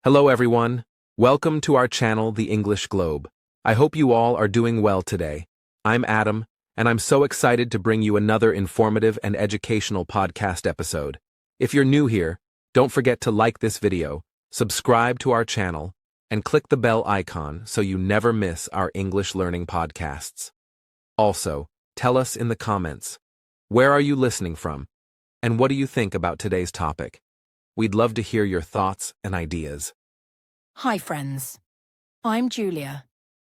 Hello everyone. Welcome to our channel, The English Globe. I hope you all are doing well today. I'm Adam, and I'm so excited to bring you another informative and educational podcast episode. If you're new here, don't forget to like this video, subscribe to our channel, and click the bell icon so you never miss our English learning podcasts. Also, tell us in the comments, where are you listening from, and what do you think about today's topic? We'd love to hear your thoughts and ideas. Hi friends, I'm Julia,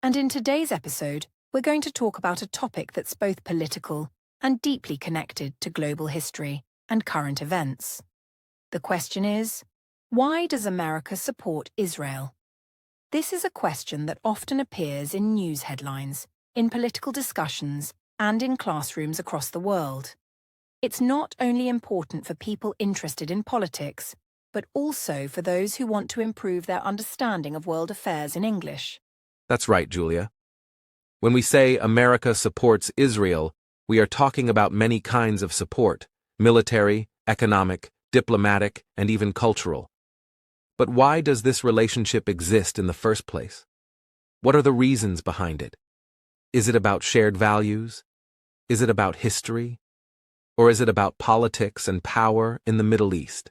and in today's episode, we're going to talk about a topic that's both political and deeply connected to global history and current events. The question is, why does America support Israel? This is a question that often appears in news headlines, in political discussions, and in classrooms across the world. It's not only important for people interested in politics, but also for those who want to improve their understanding of world affairs in English. That's right, Julia. When we say America supports Israel, we are talking about many kinds of support: military, economic, diplomatic, and even cultural. But why does this relationship exist in the first place? What are the reasons behind it? Is it about shared values? Is it about history? Or is it about politics and power in the Middle East?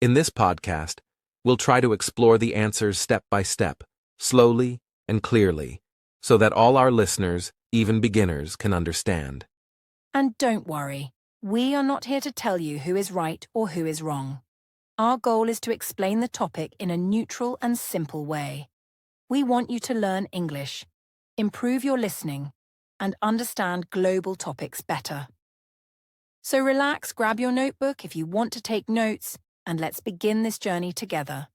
In this podcast, we'll try to explore the answers step by step, slowly and clearly, so that all our listeners, even beginners, can understand. And don't worry, we are not here to tell you who is right or who is wrong. Our goal is to explain the topic in a neutral and simple way. We want you to learn English, improve your listening, and understand global topics better. So relax, grab your notebook if you want to take notes, and let's begin this journey together.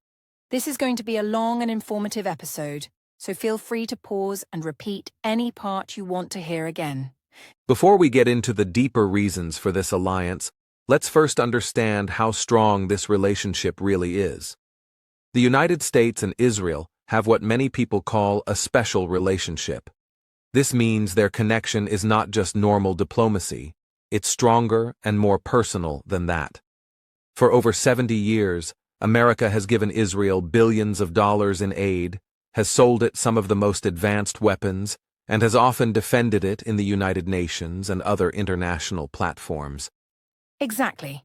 This is going to be a long and informative episode, so feel free to pause and repeat any part you want to hear again. Before we get into the deeper reasons for this alliance, let's first understand how strong this relationship really is. The United States and Israel have what many people call a special relationship. This means their connection is not just normal diplomacy. It's stronger and more personal than that. For over 70 years, America has given Israel billions of dollars in aid, has sold it some of the most advanced weapons, and has often defended it in the United Nations and other international platforms. Exactly.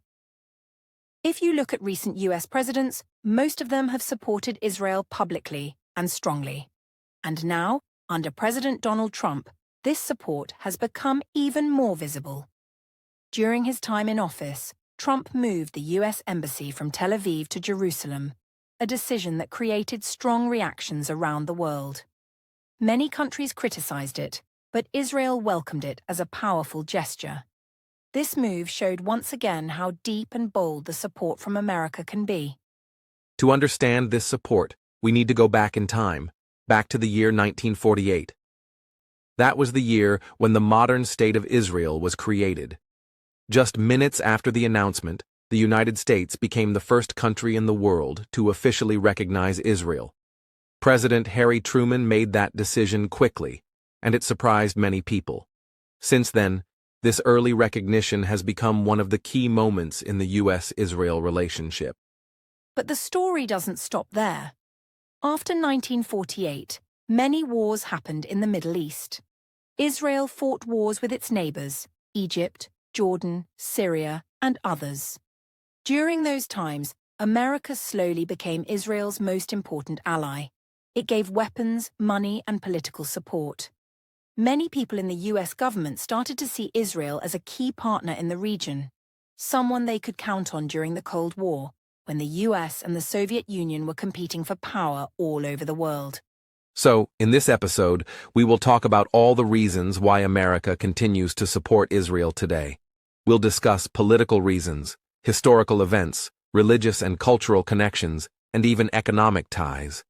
If you look at recent U.S. presidents, most of them have supported Israel publicly and strongly. And now, under President Donald Trump, this support has become even more visible. During his time in office, Trump moved the U.S. Embassy from Tel Aviv to Jerusalem, a decision that created strong reactions around the world. Many countries criticized it, but Israel welcomed it as a powerful gesture. This move showed once again how deep and bold the support from America can be. To understand this support, we need to go back in time, back to the year 1948. That was the year when the modern state of Israel was created. Just minutes after the announcement, the United States became the first country in the world to officially recognize Israel. President Harry Truman made that decision quickly, and it surprised many people. Since then, this early recognition has become one of the key moments in the U.S. Israel relationship. But the story doesn't stop there. After 1948, many wars happened in the Middle East. Israel fought wars with its neighbors, Egypt, Jordan, Syria, and others. During those times, America slowly became Israel's most important ally. It gave weapons, money, and political support. Many people in the U.S. government started to see Israel as a key partner in the region, someone they could count on during the Cold War, when the U.S. and the Soviet Union were competing for power all over the world. So, in this episode, we will talk about all the reasons why America continues to support Israel today. We'll discuss political reasons, historical events, religious and cultural connections, and even economic ties.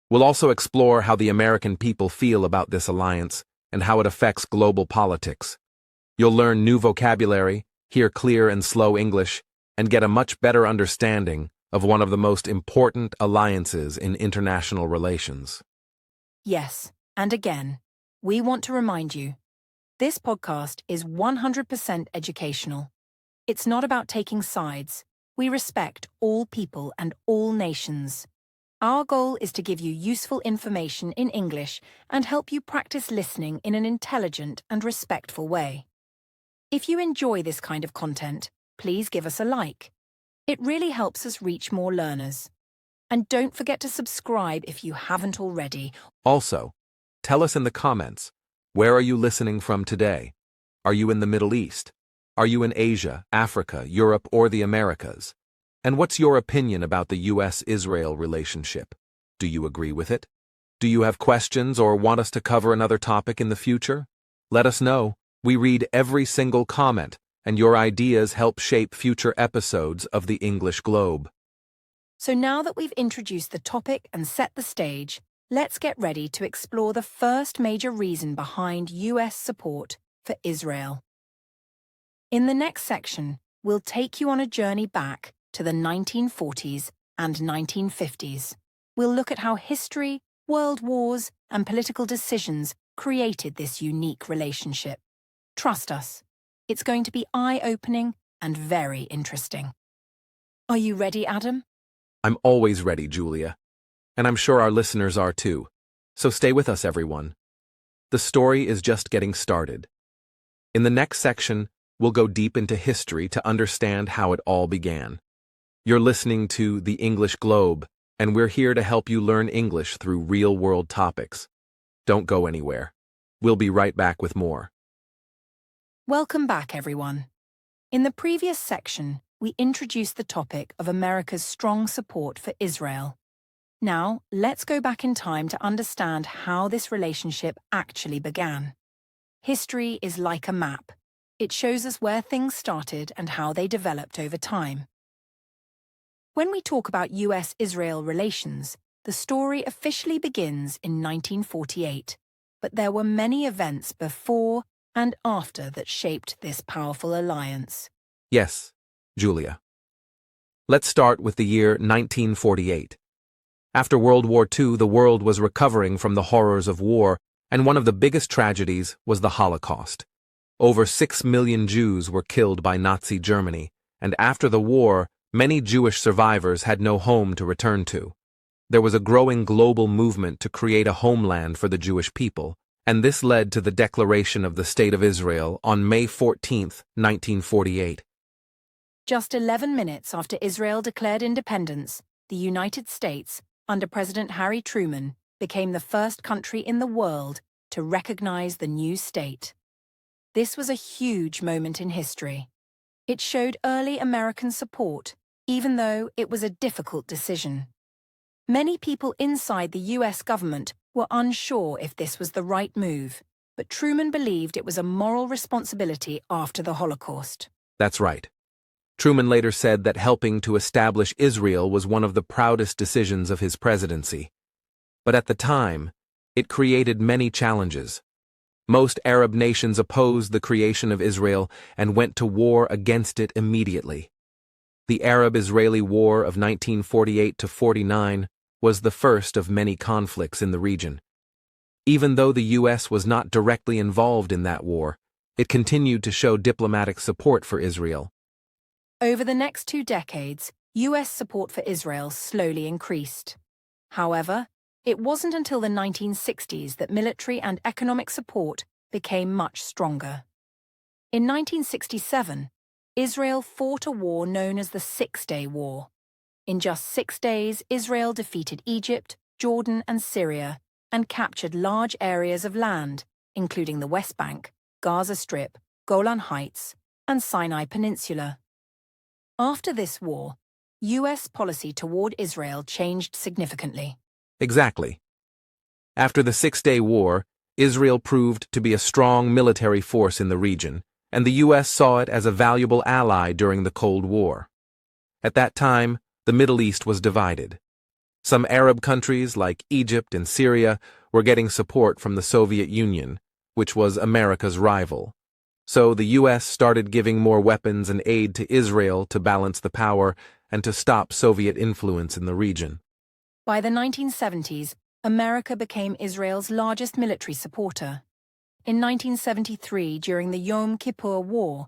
We'll also explore how the American people feel about this alliance and how it affects global politics. You'll learn new vocabulary, hear clear and slow English, and get a much better understanding of one of the most important alliances in international relations. Yes, and again, we want to remind you, this podcast is 100% educational. It's not about taking sides. We respect all people and all nations. Our goal is to give you useful information in English and help you practice listening in an intelligent and respectful way. If you enjoy this kind of content, please give us a like. It really helps us reach more learners. And don't forget to subscribe if you haven't already. Also, tell us in the comments, where are you listening from today? Are you in the Middle East? Are you in Asia, Africa, Europe, or the Americas? And what's your opinion about the U.S. Israel relationship? Do you agree with it? Do you have questions or want us to cover another topic in the future? Let us know. We read every single comment, and your ideas help shape future episodes of the English Globe. So now that we've introduced the topic and set the stage, let's get ready to explore the first major reason behind U.S. support for Israel. In the next section, we'll take you on a journey back to the 1940s and 1950s. We'll look at how history, world wars, and political decisions created this unique relationship. Trust us, it's going to be eye-opening and very interesting. Are you ready, Adam? I'm always ready, Julia. And I'm sure our listeners are too. So stay with us, everyone. The story is just getting started. In the next section, we'll go deep into history to understand how it all began. You're listening to The English Globe, and we're here to help you learn English through real-world topics. Don't go anywhere. We'll be right back with more. Welcome back, everyone. In the previous section, we introduced the topic of America's strong support for Israel. Now, let's go back in time to understand how this relationship actually began. History is like a map. It shows us where things started and how they developed over time. When we talk about U.S.-Israel relations, the story officially begins in 1948, but there were many events before and after that shaped this powerful alliance. Yes, Julia. Let's start with the year 1948. After World War II, the world was recovering from the horrors of war, and one of the biggest tragedies was the Holocaust. Over 6 million Jews were killed by Nazi Germany, and after the war, many Jewish survivors had no home to return to. There was a growing global movement to create a homeland for the Jewish people, and this led to the declaration of the State of Israel on May 14, 1948. Just 11 minutes after Israel declared independence, the United States, under President Harry Truman, became the first country in the world to recognize the new state. This was a huge moment in history. It showed early American support, even though it was a difficult decision. Many people inside the U.S. government were unsure if this was the right move, but Truman believed it was a moral responsibility after the Holocaust. That's right. Truman later said that helping to establish Israel was one of the proudest decisions of his presidency. But at the time, it created many challenges. Most Arab nations opposed the creation of Israel and went to war against it immediately. The Arab-Israeli War of 1948-49 was the first of many conflicts in the region. Even though the U.S. was not directly involved in that war, it continued to show diplomatic support for Israel. Over the next 2 decades, U.S. support for Israel slowly increased. However, it wasn't until the 1960s that military and economic support became much stronger. In 1967, Israel fought a war known as the Six-Day War. In just 6 days, Israel defeated Egypt, Jordan, and Syria, and captured large areas of land, including the West Bank, Gaza Strip, Golan Heights, and Sinai Peninsula. After this war, U.S. policy toward Israel changed significantly. Exactly. After the Six-Day War, Israel proved to be a strong military force in the region, and the U.S. saw it as a valuable ally during the Cold War. At that time, the Middle East was divided. Some Arab countries, like Egypt and Syria, were getting support from the Soviet Union, which was America's rival. So the U.S. started giving more weapons and aid to Israel to balance the power and to stop Soviet influence in the region. By the 1970s, America became Israel's largest military supporter. In 1973, during the Yom Kippur War,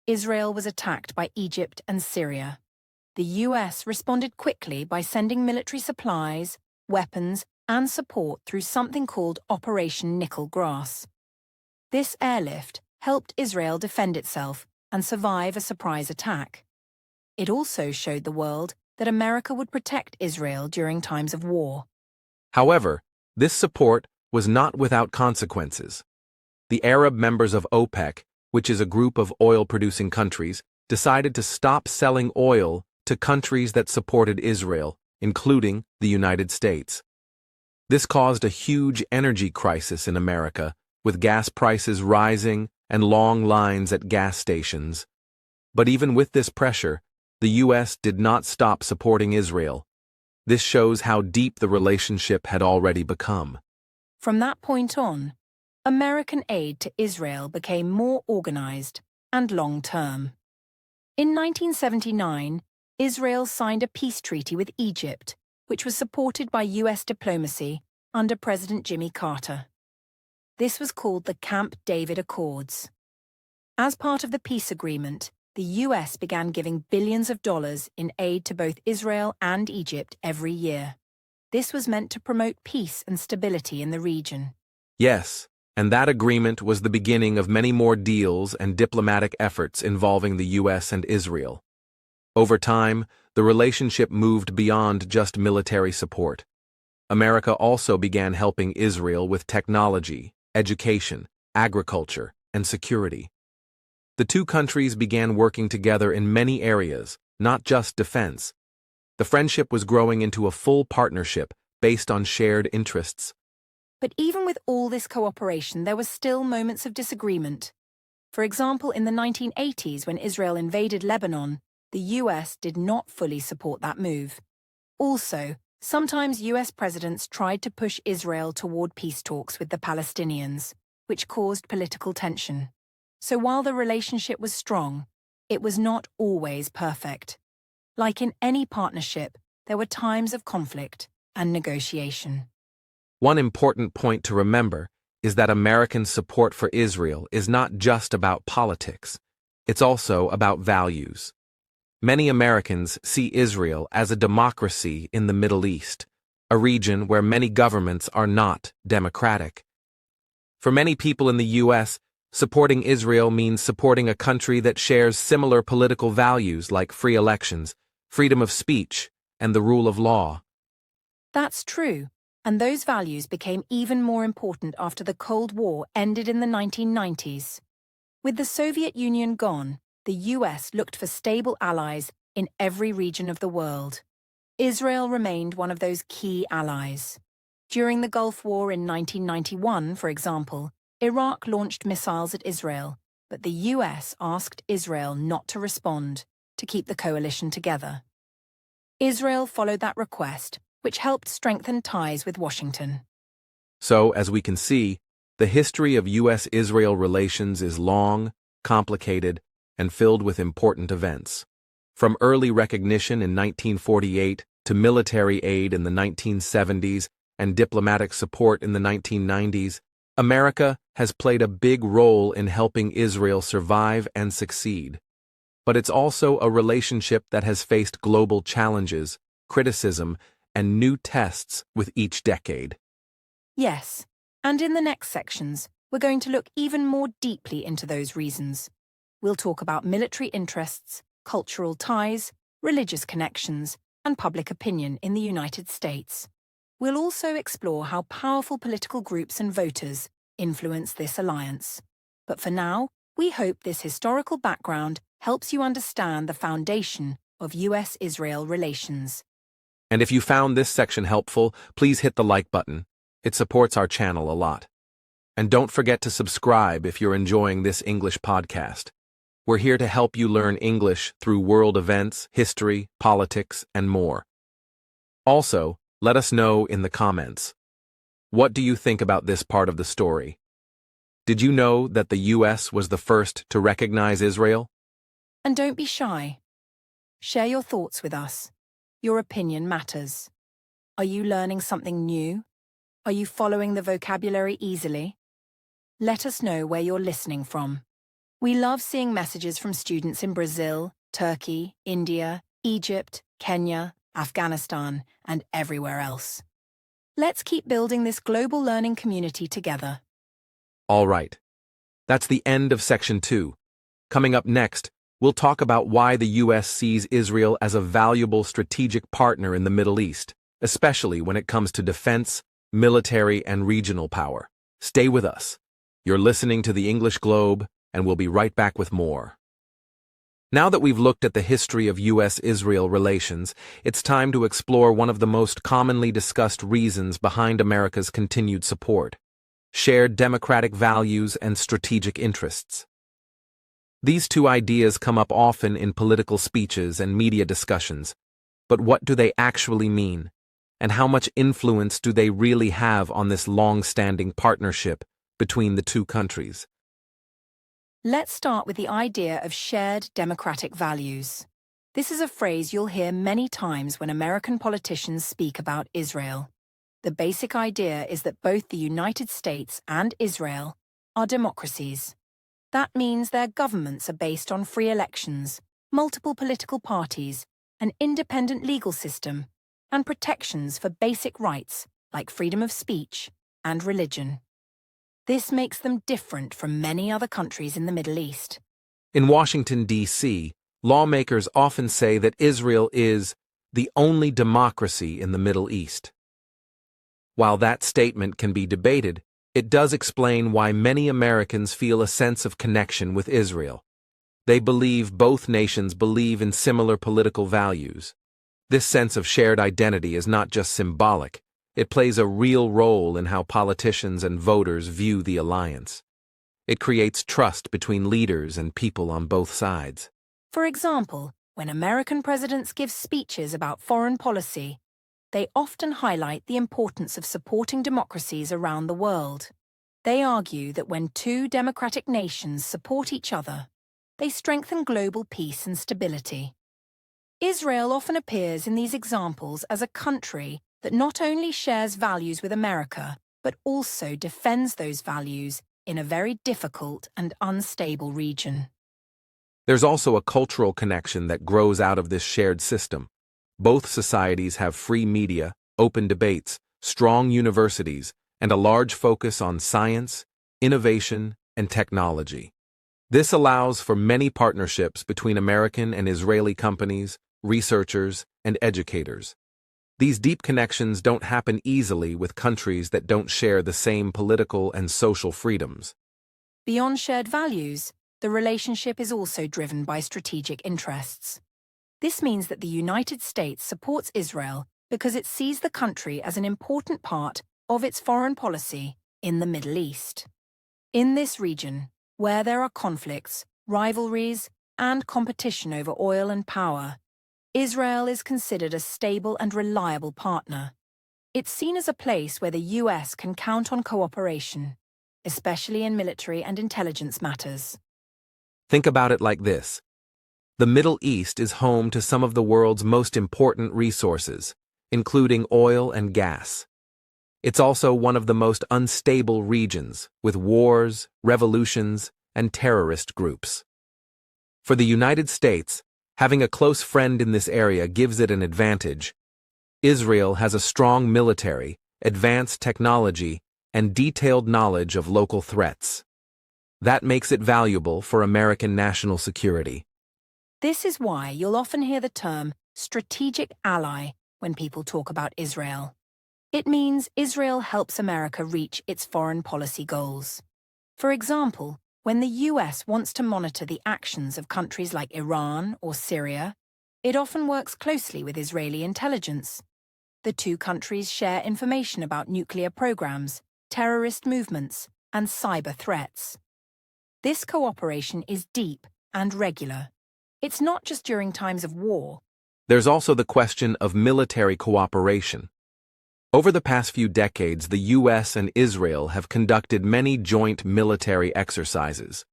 Israel was attacked by Egypt and Syria. The U.S. responded quickly by sending military supplies, weapons, and support through something called Operation Nickel Grass. This airlift helped Israel defend itself and survive a surprise attack. It also showed the world that America would protect Israel during times of war. However, this support was not without consequences. The Arab members of OPEC, which is a group of oil-producing countries, decided to stop selling oil to countries that supported Israel, including the United States. This caused a huge energy crisis in America, with gas prices rising and long lines at gas stations. But even with this pressure, the U.S. did not stop supporting Israel. This shows how deep the relationship had already become. From that point on, American aid to Israel became more organized and long-term. In 1979, Israel signed a peace treaty with Egypt, which was supported by U.S. diplomacy under President Jimmy Carter. This was called the Camp David Accords. As part of the peace agreement, the U.S. began giving billions of dollars in aid to both Israel and Egypt every year. This was meant to promote peace and stability in the region. Yes, and that agreement was the beginning of many more deals and diplomatic efforts involving the U.S. and Israel. Over time, the relationship moved beyond just military support. America also began helping Israel with technology, education, agriculture, and security. The two countries began working together in many areas, not just defense. The friendship was growing into a full partnership based on shared interests. But even with all this cooperation, there were still moments of disagreement. For example, in the 1980s, when Israel invaded Lebanon, the U.S. did not fully support that move. Also, sometimes U.S. presidents tried to push Israel toward peace talks with the Palestinians, which caused political tension. So while the relationship was strong, it was not always perfect. Like in any partnership, there were times of conflict and negotiation. One important point to remember is that American support for Israel is not just about politics. It's also about values. Many Americans see Israel as a democracy in the Middle East, a region where many governments are not democratic. For many people in the U.S., supporting Israel means supporting a country that shares similar political values like free elections, freedom of speech, and the rule of law. That's true, and those values became even more important after the Cold War ended in the 1990s. With the Soviet Union gone, the U.S. looked for stable allies in every region of the world. Israel remained one of those key allies. During the Gulf War in 1991, for example, Iraq launched missiles at Israel, but the U.S. asked Israel not to respond, to keep the coalition together. Israel followed that request, which helped strengthen ties with Washington. So, as we can see, the history of U.S.-Israel relations is long, complicated, and filled with important events. From early recognition in 1948 to military aid in the 1970s and diplomatic support in the 1990s, America has played a big role in helping Israel survive and succeed. But it's also a relationship that has faced global challenges, criticism, and new tests with each decade. Yes, and in the next sections, we're going to look even more deeply into those reasons. We'll talk about military interests, cultural ties, religious connections, and public opinion in the United States. We'll also explore how powerful political groups and voters influence this alliance. But for now, we hope this historical background helps you understand the foundation of U.S.-Israel relations. And if you found this section helpful, please hit the like button. It supports our channel a lot. And don't forget to subscribe if you're enjoying this English podcast. We're here to help you learn English through world events, history, politics, and more. Also, let us know in the comments. What do you think about this part of the story? Did you know that the U.S. was the first to recognize Israel? And don't be shy. Share your thoughts with us. Your opinion matters. Are you learning something new? Are you following the vocabulary easily? Let us know where you're listening from. We love seeing messages from students in Brazil, Turkey, India, Egypt, Kenya, Afghanistan, and everywhere else. Let's keep building this global learning community together. All right. That's the end of Section 2. Coming up next, we'll talk about why the U.S. sees Israel as a valuable strategic partner in the Middle East, especially when it comes to defense, military, and regional power. Stay with us. You're listening to the English Globe, and we'll be right back with more. Now that we've looked at the history of U.S.-Israel relations, it's time to explore one of the most commonly discussed reasons behind America's continued support: shared democratic values and strategic interests. These two ideas come up often in political speeches and media discussions, but what do they actually mean? And how much influence do they really have on this long-standing partnership between the two countries? Let's start with the idea of shared democratic values. This is a phrase you'll hear many times when American politicians speak about Israel. The basic idea is that both the United States and Israel are democracies. That means their governments are based on free elections, multiple political parties, an independent legal system, and protections for basic rights like freedom of speech and religion. This makes them different from many other countries in the Middle East. In Washington, D.C., lawmakers often say that Israel is the only democracy in the Middle East. While that statement can be debated, it does explain why many Americans feel a sense of connection with Israel. They believe both nations believe in similar political values. This sense of shared identity is not just symbolic. It plays a real role in how politicians and voters view the alliance. It creates trust between leaders and people on both sides. For example, when American presidents give speeches about foreign policy, they often highlight the importance of supporting democracies around the world. They argue that when two democratic nations support each other, they strengthen global peace and stability. Israel often appears in these examples as a country that not only shares values with America, but also defends those values in a very difficult and unstable region. There's also a cultural connection that grows out of this shared system. Both societies have free media, open debates, strong universities, and a large focus on science, innovation, and technology. This allows for many partnerships between American and Israeli companies, researchers, and educators. These deep connections don't happen easily with countries that don't share the same political and social freedoms. Beyond shared values, the relationship is also driven by strategic interests. This means that the United States supports Israel because it sees the country as an important part of its foreign policy in the Middle East. In this region, where there are conflicts, rivalries, and competition over oil and power, Israel is considered a stable and reliable partner. It's seen as a place where the U.S. can count on cooperation, especially in military and intelligence matters. Think about it like this. The Middle East is home to some of the world's most important resources, including oil and gas. It's also one of the most unstable regions, with wars, revolutions, and terrorist groups. For the United States, having a close friend in this area gives it an advantage. Israel has a strong military, advanced technology, and detailed knowledge of local threats. That makes it valuable for American national security. This is why you'll often hear the term strategic ally when people talk about Israel. It means Israel helps America reach its foreign policy goals. For example, when the U.S. wants to monitor the actions of countries like Iran or Syria, it often works closely with Israeli intelligence. The two countries share information about nuclear programs, terrorist movements, and cyber threats. This cooperation is deep and regular. It's not just during times of war. There's also the question of military cooperation. Over the past few decades, the U.S. and Israel have conducted many joint military exercises.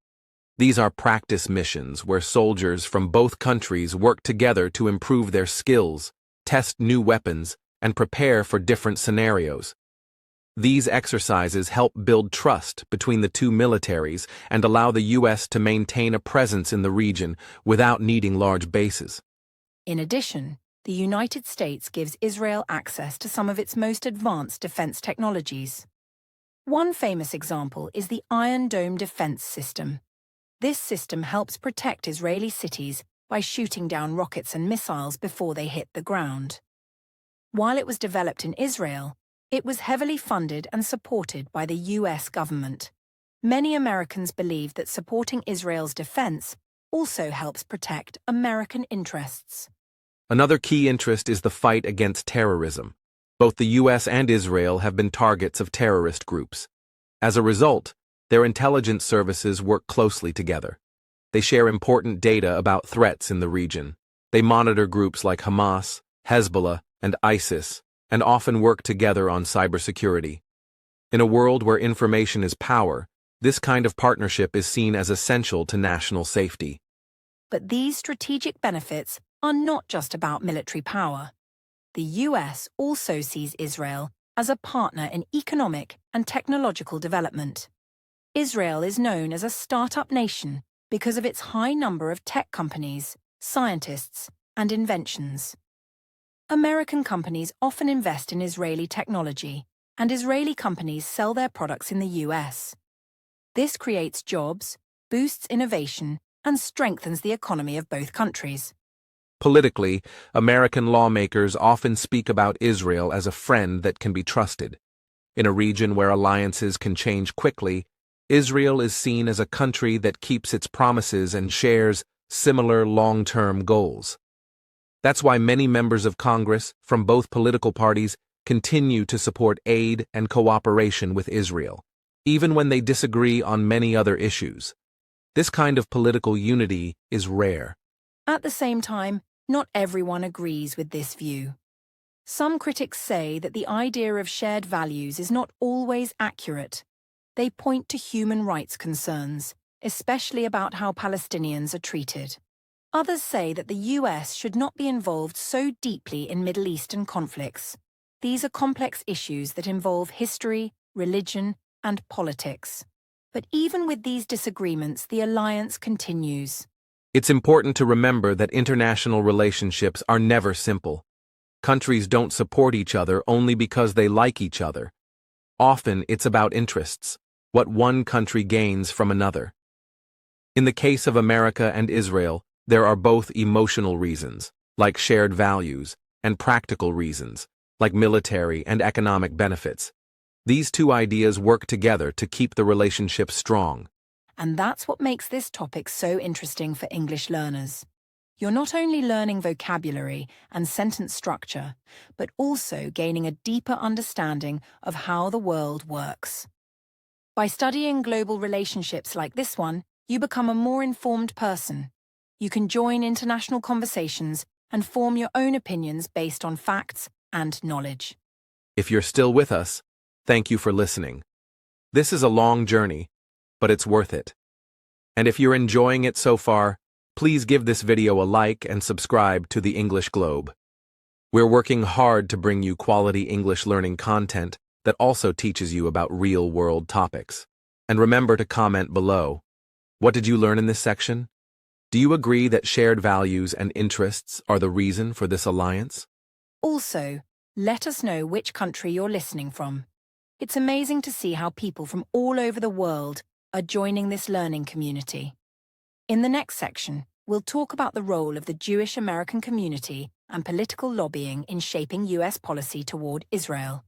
These are practice missions where soldiers from both countries work together to improve their skills, test new weapons, and prepare for different scenarios. These exercises help build trust between the two militaries and allow the U.S. to maintain a presence in the region without needing large bases. In addition, the United States gives Israel access to some of its most advanced defense technologies. One famous example is the Iron Dome defense system. This system helps protect Israeli cities by shooting down rockets and missiles before they hit the ground. While it was developed in Israel, it was heavily funded and supported by the U.S. government. Many Americans believe that supporting Israel's defense also helps protect American interests. Another key interest is the fight against terrorism. Both the U.S. and Israel have been targets of terrorist groups. As a result, their intelligence services work closely together. They share important data about threats in the region. They monitor groups like Hamas, Hezbollah, and ISIS, and often work together on cybersecurity. In a world where information is power, this kind of partnership is seen as essential to national safety. But these strategic benefits are not just about military power. The U.S. also sees Israel as a partner in economic and technological development. Israel is known as a startup nation because of its high number of tech companies, scientists, and inventions. American companies often invest in Israeli technology, and Israeli companies sell their products in the U.S. This creates jobs, boosts innovation, and strengthens the economy of both countries. Politically, American lawmakers often speak about Israel as a friend that can be trusted. In a region where alliances can change quickly, Israel is seen as a country that keeps its promises and shares similar long-term goals. That's why many members of Congress from both political parties continue to support aid and cooperation with Israel, even when they disagree on many other issues. This kind of political unity is rare. At the same time, not everyone agrees with this view. Some critics say that the idea of shared values is not always accurate. They point to human rights concerns, especially about how Palestinians are treated. Others say that the U.S. should not be involved so deeply in Middle Eastern conflicts. These are complex issues that involve history, religion, and politics. But even with these disagreements, the alliance continues. It's important to remember that international relationships are never simple. Countries don't support each other only because they like each other. Often it's about interests, what one country gains from another. In the case of America and Israel, there are both emotional reasons, like shared values, and practical reasons, like military and economic benefits. These two ideas work together to keep the relationship strong. And that's what makes this topic so interesting for English learners. You're not only learning vocabulary and sentence structure, but also gaining a deeper understanding of how the world works. By studying global relationships like this one, you become a more informed person. You can join international conversations and form your own opinions based on facts and knowledge. If you're still with us, thank you for listening. This is a long journey, but it's worth it. And if you're enjoying it so far, please give this video a like and subscribe to the English Globe. We're working hard to bring you quality English learning content that also teaches you about real-world topics. And remember to comment below. What did you learn in this section? Do you agree that shared values and interests are the reason for this alliance? Also, let us know which country you're listening from. It's amazing to see how people from all over the world are joining this learning community. In the next section, we'll talk about the role of the Jewish American community and political lobbying in shaping U.S. policy toward Israel.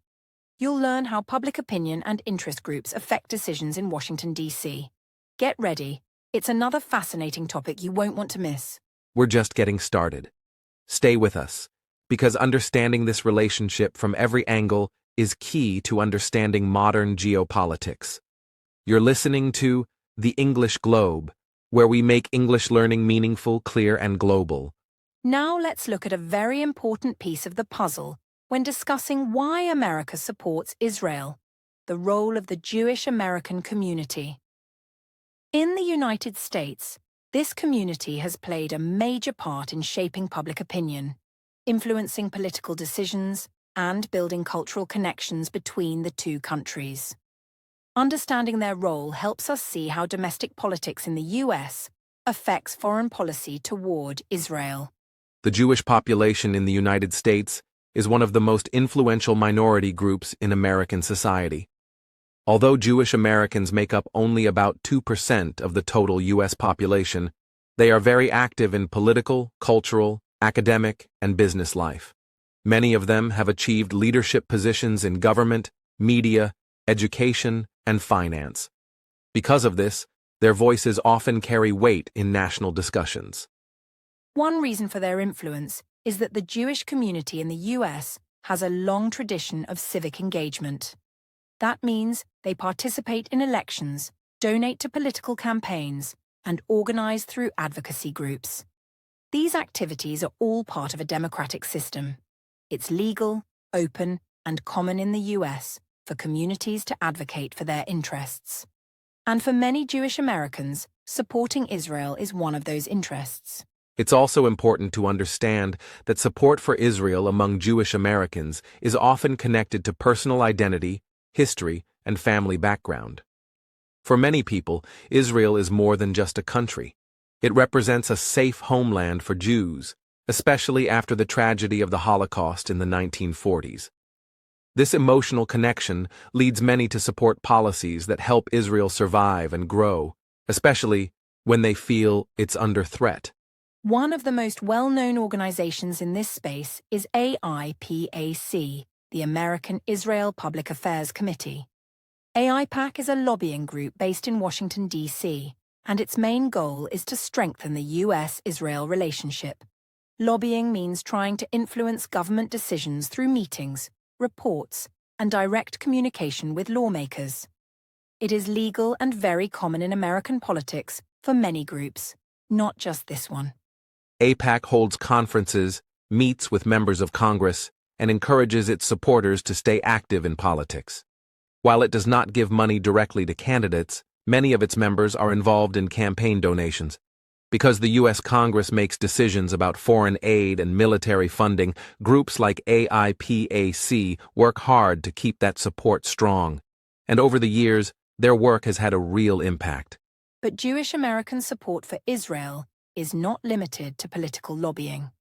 You'll learn how public opinion and interest groups affect decisions in Washington, D.C. Get ready. It's another fascinating topic you won't want to miss. We're just getting started. Stay with us, because understanding this relationship from every angle is key to understanding modern geopolitics. You're listening to The English Globe, where we make English learning meaningful, clear, and global. Now let's look at a very important piece of the puzzle when discussing why America supports Israel, the role of the Jewish American community. In the United States, this community has played a major part in shaping public opinion, influencing political decisions, and building cultural connections between the two countries. Understanding their role helps us see how domestic politics in the U.S. affects foreign policy toward Israel. The Jewish population in the United States is one of the most influential minority groups in American society. Although Jewish Americans make up only about 2% of the total U.S. population, they are very active in political, cultural, academic, and business life. Many of them have achieved leadership positions in government, media, education, and finance. Because of this, their voices often carry weight in national discussions. One reason for their influence is that the Jewish community in the U.S. has a long tradition of civic engagement. That means they participate in elections, donate to political campaigns, and organize through advocacy groups. These activities are all part of a democratic system. It's legal, open, and common in the U.S. for communities to advocate for their interests. And for many Jewish Americans, supporting Israel is one of those interests. It's also important to understand that support for Israel among Jewish Americans is often connected to personal identity, history, and family background. For many people, Israel is more than just a country. It represents a safe homeland for Jews, especially after the tragedy of the Holocaust in the 1940s. This emotional connection leads many to support policies that help Israel survive and grow, especially when they feel it's under threat. One of the most well-known organizations in this space is AIPAC, the American Israel Public Affairs Committee. AIPAC is a lobbying group based in Washington, D.C., and its main goal is to strengthen the U.S. Israel relationship. Lobbying means trying to influence government decisions through meetings, reports, and direct communication with lawmakers. It is legal and very common in American politics for many groups, not just this one. AIPAC holds conferences, meets with members of Congress, and encourages its supporters to stay active in politics. While it does not give money directly to candidates, many of its members are involved in campaign donations. Because the U.S. Congress makes decisions about foreign aid and military funding, groups like AIPAC work hard to keep that support strong. And over the years, their work has had a real impact. But Jewish American support for Israel is not limited to political lobbying.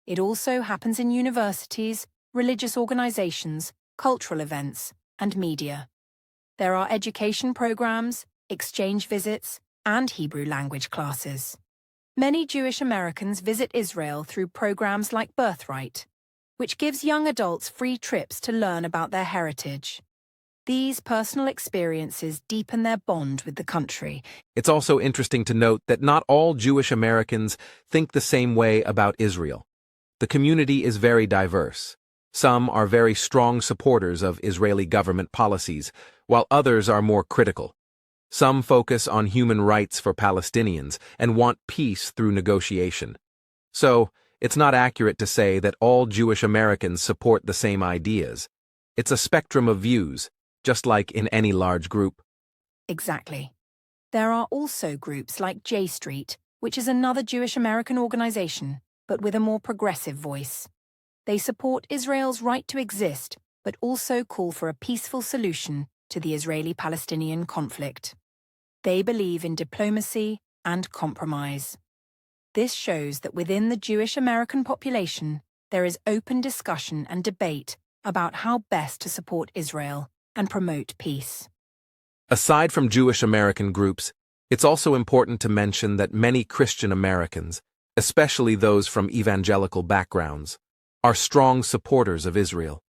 It also happens in universities, religious organizations, cultural events, and media. There are education programs, exchange visits, and Hebrew language classes. Many Jewish Americans visit Israel through programs like Birthright, which gives young adults free trips to learn about their heritage. These personal experiences deepen their bond with the country. It's also interesting to note that not all Jewish Americans think the same way about Israel. The community is very diverse. Some are very strong supporters of Israeli government policies, while others are more critical. Some focus on human rights for Palestinians and want peace through negotiation. So, it's not accurate to say that all Jewish Americans support the same ideas. It's a spectrum of views, just like in any large group. Exactly. There are also groups like J Street, which is another Jewish American organization, but with a more progressive voice. They support Israel's right to exist, but also call for a peaceful solution to the Israeli-Palestinian conflict. They believe in diplomacy and compromise. This shows that within the Jewish American population, there is open discussion and debate about how best to support Israel and promote peace. Aside from Jewish American groups, it's also important to mention that many Christian Americans, especially those from evangelical backgrounds, are strong supporters of Israel.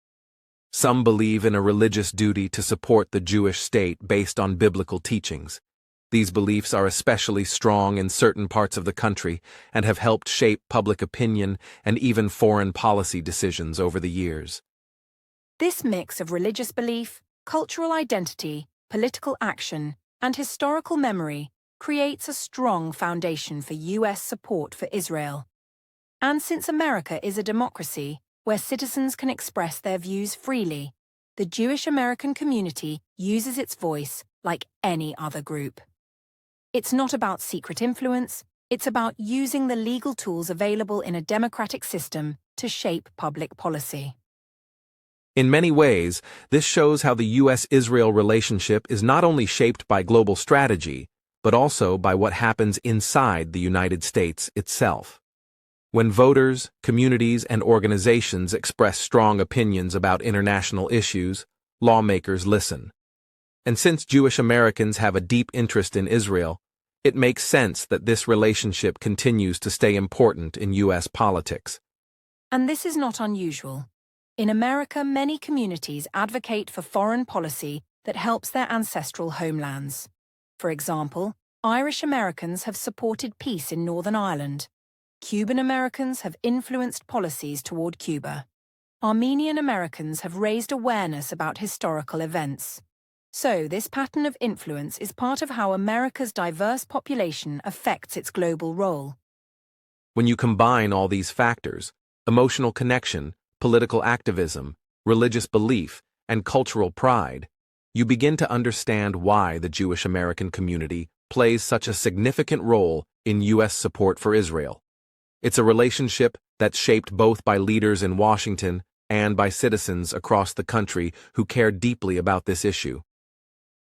Some believe in a religious duty to support the Jewish state based on biblical teachings. These beliefs are especially strong in certain parts of the country and have helped shape public opinion and even foreign policy decisions over the years. This mix of religious belief, cultural identity, political action, and historical memory creates a strong foundation for U.S. support for Israel. And since America is a democracy where citizens can express their views freely, the Jewish American community uses its voice like any other group. It's not about secret influence, it's about using the legal tools available in a democratic system to shape public policy. In many ways, this shows how the U.S.-Israel relationship is not only shaped by global strategy, but also by what happens inside the United States itself. When voters, communities, and organizations express strong opinions about international issues, lawmakers listen. And since Jewish Americans have a deep interest in Israel, it makes sense that this relationship continues to stay important in U.S. politics. And this is not unusual. In America, many communities advocate for foreign policy that helps their ancestral homelands. For example, Irish Americans have supported peace in Northern Ireland. Cuban Americans have influenced policies toward Cuba. Armenian Americans have raised awareness about historical events. So, this pattern of influence is part of how America's diverse population affects its global role. When you combine all these factors, emotional connection, political activism, religious belief, and cultural pride, you begin to understand why the Jewish American community plays such a significant role in U.S. support for Israel. It's a relationship that's shaped both by leaders in Washington and by citizens across the country who care deeply about this issue.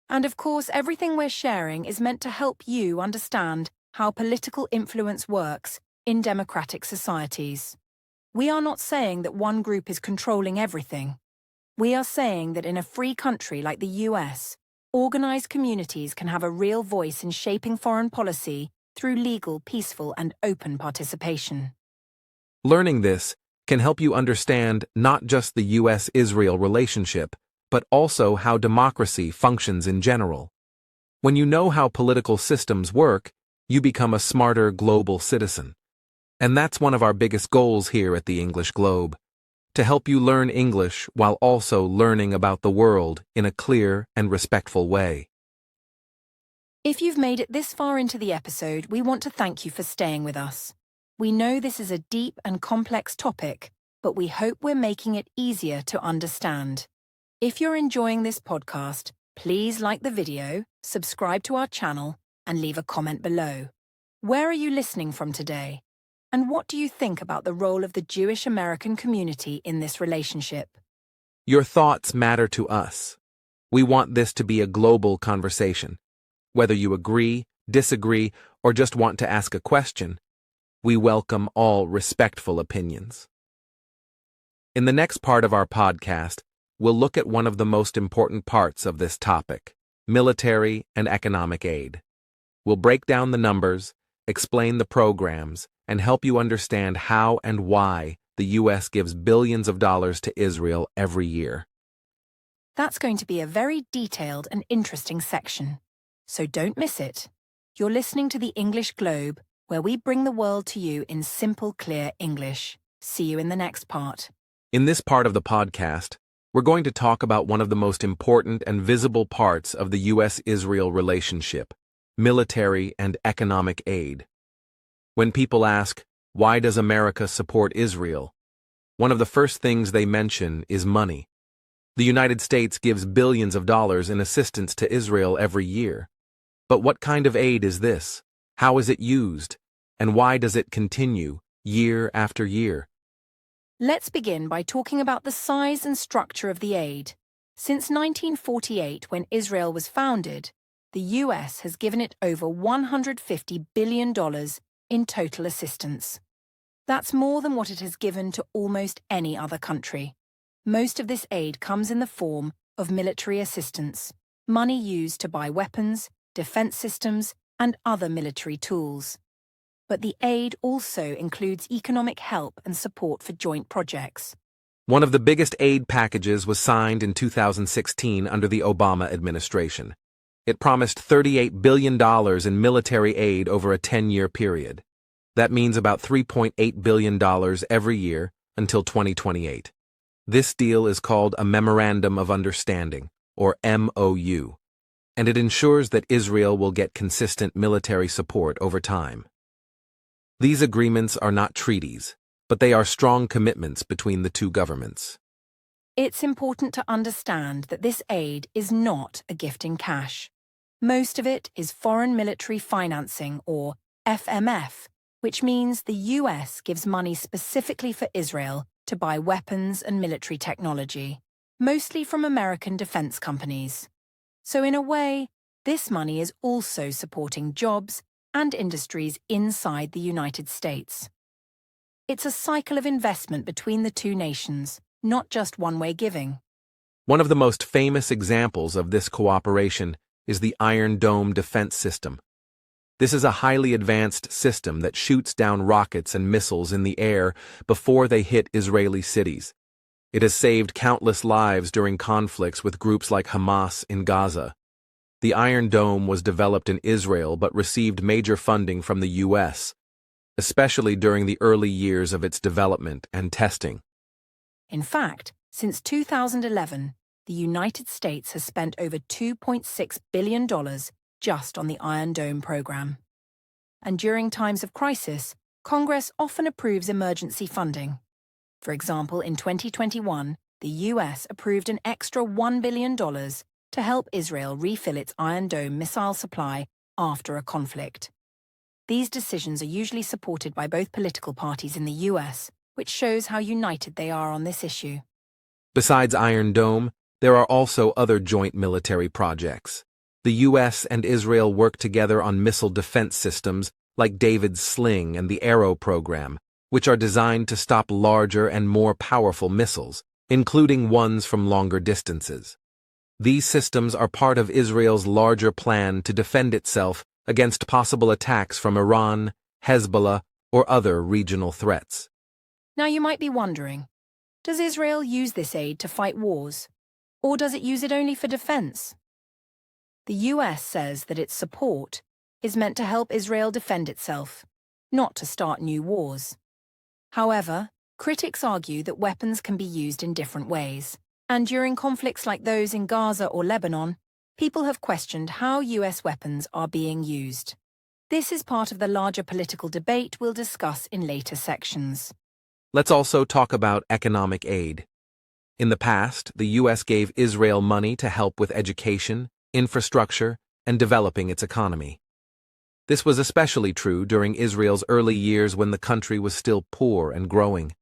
And of course, everything we're sharing is meant to help you understand how political influence works in democratic societies. We are not saying that one group is controlling everything. We are saying that in a free country like the US, organized communities can have a real voice in shaping foreign policy through legal, peaceful, and open participation. Learning this can help you understand not just the U.S. Israel relationship, but also how democracy functions in general. When you know how political systems work, you become a smarter global citizen. And that's one of our biggest goals here at the English Globe, to help you learn English while also learning about the world in a clear and respectful way. If you've made it this far into the episode, we want to thank you for staying with us. We know this is a deep and complex topic, but we hope we're making it easier to understand. If you're enjoying this podcast, please like the video, subscribe to our channel, and leave a comment below. Where are you listening from today? And what do you think about the role of the Jewish American community in this relationship? Your thoughts matter to us. We want this to be a global conversation. Whether you agree, disagree, or just want to ask a question, we welcome all respectful opinions. In the next part of our podcast, we'll look at one of the most important parts of this topic, military and economic aid. We'll break down the numbers, explain the programs, and help you understand how and why the U.S. gives billions of dollars to Israel every year. That's going to be a very detailed and interesting section. So don't miss it. You're listening to the English Globe, where we bring the world to you in simple, clear English. See you in the next part. In this part of the podcast, we're going to talk about one of the most important and visible parts of the U.S.-Israel relationship, military and economic aid. When people ask, why does America support Israel? One of the first things they mention is money. The United States gives billions of dollars in assistance to Israel every year. But what kind of aid is this? How is it used? And why does it continue, year after year? Let's begin by talking about the size and structure of the aid. Since 1948, when Israel was founded, the U.S. has given it over $150 billion in total assistance. That's more than what it has given to almost any other country. Most of this aid comes in the form of military assistance, money used to buy weapons, defense systems, and other military tools. But the aid also includes economic help and support for joint projects. One of the biggest aid packages was signed in 2016 under the Obama administration. It promised $38 billion in military aid over a 10-year period. That means about $3.8 billion every year until 2028. This deal is called a Memorandum of Understanding, or MOU, and it ensures that Israel will get consistent military support over time. These agreements are not treaties, but they are strong commitments between the two governments. It's important to understand that this aid is not a gift in cash. Most of it is foreign military financing, or FMF, which means the US gives money specifically for Israel to buy weapons and military technology, mostly from American defense companies. So in a way, this money is also supporting jobs and industries inside the United States. It's a cycle of investment between the two nations, not just one-way giving. One of the most famous examples of this cooperation is the Iron Dome defense system. This is a highly advanced system that shoots down rockets and missiles in the air before they hit Israeli cities. It has saved countless lives during conflicts with groups like Hamas in Gaza. The Iron Dome was developed in Israel but received major funding from the U.S., especially during the early years of its development and testing. In fact, since 2011, the United States has spent over $2.6 billion just on the Iron Dome program. And during times of crisis, Congress often approves emergency funding. For example, in 2021, the U.S. approved an extra $1 billion to help Israel refill its Iron Dome missile supply after a conflict. These decisions are usually supported by both political parties in the U.S., which shows how united they are on this issue. Besides Iron Dome, there are also other joint military projects. The U.S. and Israel work together on missile defense systems like David's Sling and the Arrow program, which are designed to stop larger and more powerful missiles, including ones from longer distances. These systems are part of Israel's larger plan to defend itself against possible attacks from Iran, Hezbollah, or other regional threats. Now you might be wondering, does Israel use this aid to fight wars? Or does it use it only for defense? The U.S. says that its support is meant to help Israel defend itself, not to start new wars. However, critics argue that weapons can be used in different ways, and during conflicts like those in Gaza or Lebanon, people have questioned how U.S. weapons are being used. This is part of the larger political debate we'll discuss in later sections. Let's also talk about economic aid. In the past, the U.S. gave Israel money to help with education, infrastructure, and developing its economy. This was especially true during Israel's early years when the country was still poor and growing.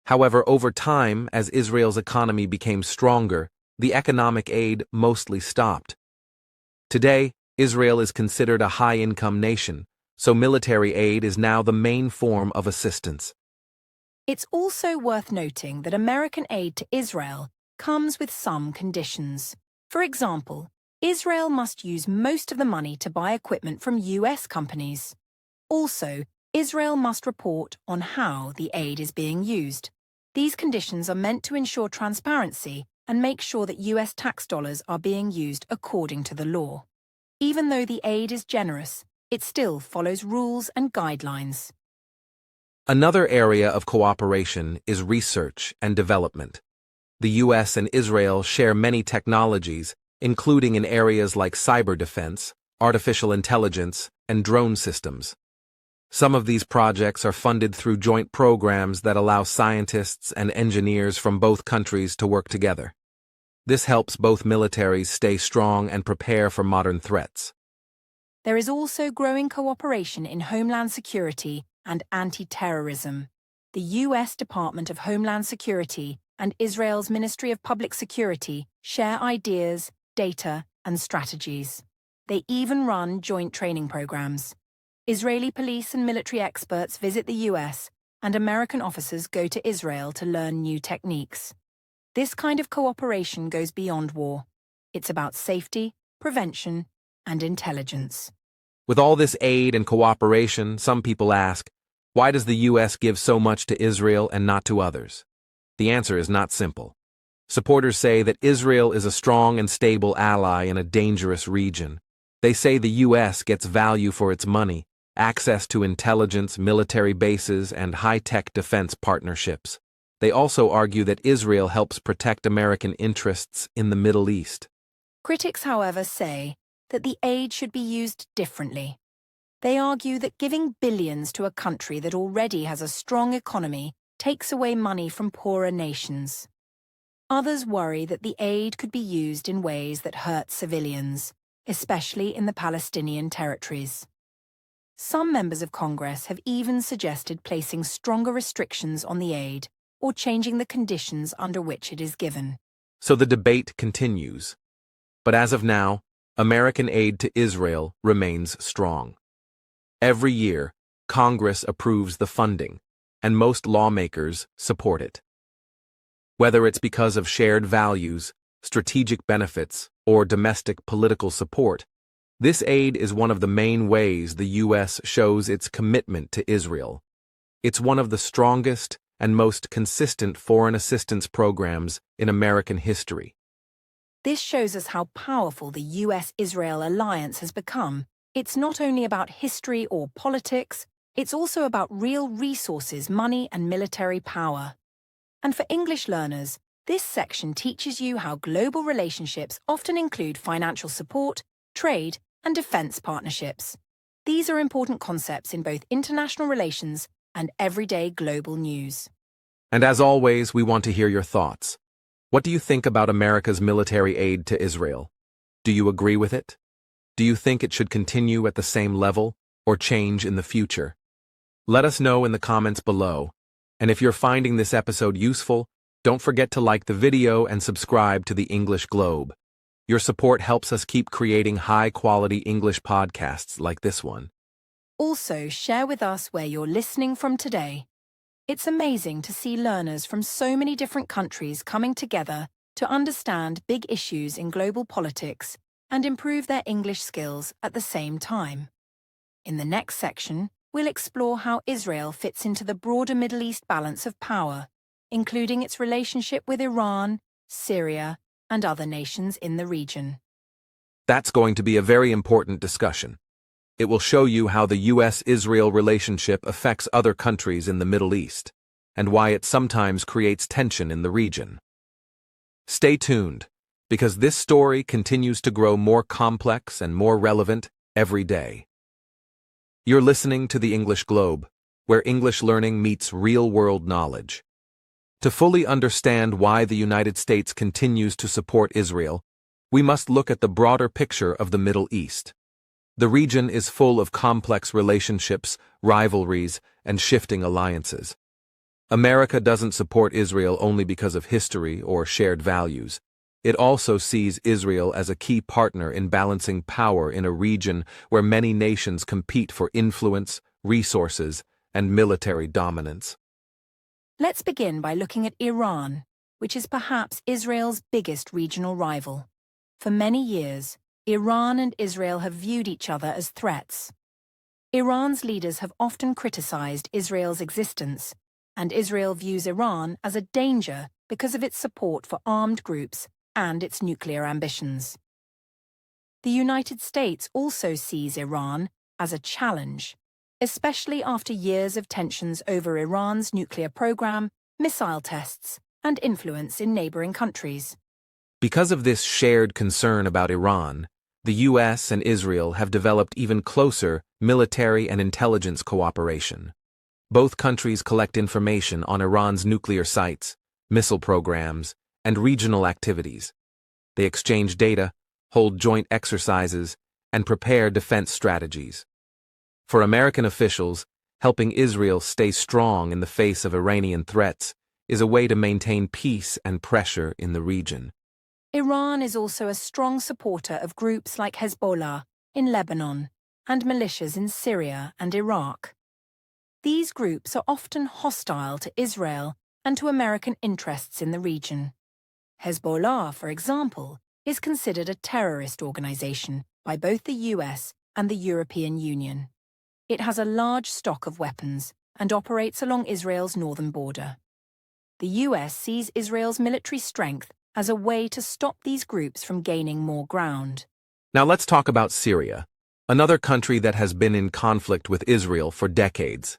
However, over time, as Israel's economy became stronger, the economic aid mostly stopped. Today, Israel is considered a high-income nation, so military aid is now the main form of assistance. It's also worth noting that American aid to Israel comes with some conditions. For example, Israel must use most of the money to buy equipment from U.S. companies. Also, Israel must report on how the aid is being used. These conditions are meant to ensure transparency and make sure that U.S. tax dollars are being used according to the law. Even though the aid is generous, it still follows rules and guidelines. Another area of cooperation is research and development. The U.S. and Israel share many technologies, including in areas like cyber defense, artificial intelligence, and drone systems. Some of these projects are funded through joint programs that allow scientists and engineers from both countries to work together. This helps both militaries stay strong and prepare for modern threats. There is also growing cooperation in homeland security and anti-terrorism. The U.S. Department of Homeland Security and Israel's Ministry of Public Security share ideas, data, and strategies. They even run joint training programs. Israeli police and military experts visit the U.S., and American officers go to Israel to learn new techniques. This kind of cooperation goes beyond war. It's about safety, prevention, and intelligence. With all this aid and cooperation, some people ask, why does the U.S. give so much to Israel and not to others? The answer is not simple. Supporters say that Israel is a strong and stable ally in a dangerous region. They say the U.S. gets value for its money, access to intelligence, military bases, and high-tech defense partnerships. They also argue that Israel helps protect American interests in the Middle East. Critics, however, say that the aid should be used differently. They argue that giving billions to a country that already has a strong economy takes away money from poorer nations. Others worry that the aid could be used in ways that hurt civilians, especially in the Palestinian territories. Some members of Congress have even suggested placing stronger restrictions on the aid or changing the conditions under which it is given. So the debate continues. But as of now, American aid to Israel remains strong. Every year, Congress approves the funding, and most lawmakers support it. Whether it's because of shared values, strategic benefits, or domestic political support, this aid is one of the main ways the U.S. shows its commitment to Israel. It's one of the strongest and most consistent foreign assistance programs in American history. This shows us how powerful the U.S. Israel alliance has become. It's not only about history or politics, it's also about real resources, money, and military power. And for English learners, this section teaches you how global relationships often include financial support, trade, and defense partnerships. These are important concepts in both international relations and everyday global news. And as always, we want to hear your thoughts. What do you think about America's military aid to Israel? Do you agree with it? Do you think it should continue at the same level or change in the future? Let us know in the comments below. And if you're finding this episode useful, don't forget to like the video and subscribe to the English Globe. Your support helps us keep creating high-quality English podcasts like this one. Also, share with us where you're listening from today. It's amazing to see learners from so many different countries coming together to understand big issues in global politics and improve their English skills at the same time. In the next section, we'll explore how Israel fits into the broader Middle East balance of power, including its relationship with Iran, Syria, and other nations in the region. That's going to be a very important discussion. It will show you how the U.S. Israel relationship affects other countries in the Middle East, and why it sometimes creates tension in the region. Stay tuned, because this story continues to grow more complex and more relevant every day. You're listening to the English Globe, where English learning meets real-world knowledge. To fully understand why the United States continues to support Israel, we must look at the broader picture of the Middle East. The region is full of complex relationships, rivalries, and shifting alliances. America doesn't support Israel only because of history or shared values. It also sees Israel as a key partner in balancing power in a region where many nations compete for influence, resources, and military dominance. Let's begin by looking at Iran, which is perhaps Israel's biggest regional rival. For many years, Iran and Israel have viewed each other as threats. Iran's leaders have often criticized Israel's existence, and Israel views Iran as a danger because of its support for armed groups and its nuclear ambitions. The United States also sees Iran as a challenge, especially after years of tensions over Iran's nuclear program, missile tests, and influence in neighboring countries. Because of this shared concern about Iran, the U.S. and Israel have developed even closer military and intelligence cooperation. Both countries collect information on Iran's nuclear sites, missile programs, and regional activities. They exchange data, hold joint exercises, and prepare defense strategies. For American officials, helping Israel stay strong in the face of Iranian threats is a way to maintain peace and pressure in the region. Iran is also a strong supporter of groups like Hezbollah in Lebanon and militias in Syria and Iraq. These groups are often hostile to Israel and to American interests in the region. Hezbollah, for example, is considered a terrorist organization by both the US and the European Union. It has a large stock of weapons and operates along Israel's northern border. The US sees Israel's military strength as a way to stop these groups from gaining more ground. Now let's talk about Syria, another country that has been in conflict with Israel for decades.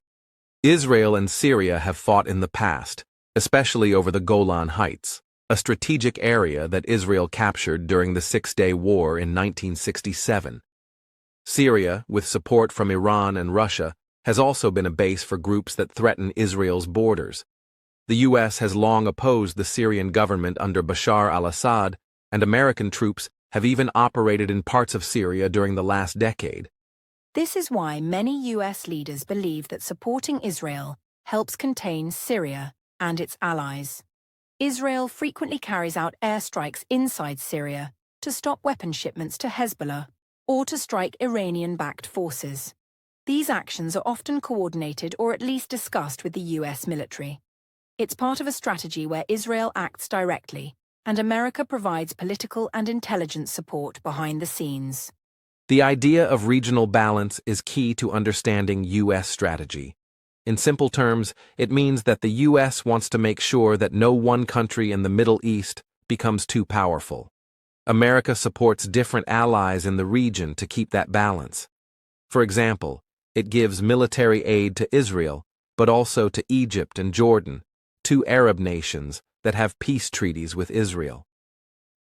Israel and Syria have fought in the past, especially over the Golan Heights, a strategic area that Israel captured during the Six-Day War in 1967. Syria, with support from Iran and Russia, has also been a base for groups that threaten Israel's borders. The U.S. has long opposed the Syrian government under Bashar al-Assad, and American troops have even operated in parts of Syria during the last decade. This is why many U.S. leaders believe that supporting Israel helps contain Syria and its allies. Israel frequently carries out airstrikes inside Syria to stop weapon shipments to Hezbollah or to strike Iranian-backed forces. These actions are often coordinated or at least discussed with the U.S. military. It's part of a strategy where Israel acts directly, and America provides political and intelligence support behind the scenes. The idea of regional balance is key to understanding U.S. strategy. In simple terms, it means that the U.S. wants to make sure that no one country in the Middle East becomes too powerful. America supports different allies in the region to keep that balance. For example, it gives military aid to Israel, but also to Egypt and Jordan, two Arab nations that have peace treaties with Israel.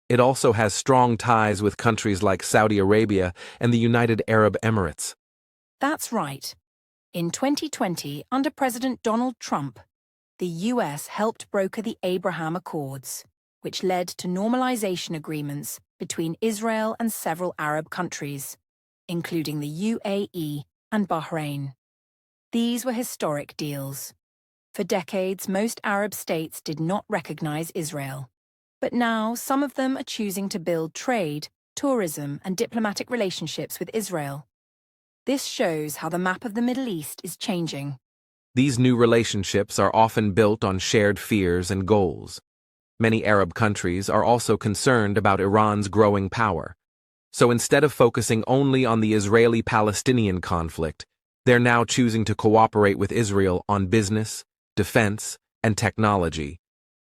It also has strong ties with countries like Saudi Arabia and the United Arab Emirates. That's right. In 2020, under President Donald Trump, the U.S. helped broker the Abraham Accords, which led to normalization agreements between Israel and several Arab countries, including the UAE and Bahrain. These were historic deals. For decades, most Arab states did not recognize Israel. But now, some of them are choosing to build trade, tourism, and diplomatic relationships with Israel. This shows how the map of the Middle East is changing. These new relationships are often built on shared fears and goals. Many Arab countries are also concerned about Iran's growing power. So instead of focusing only on the Israeli-Palestinian conflict, they're now choosing to cooperate with Israel on business, defense, and technology.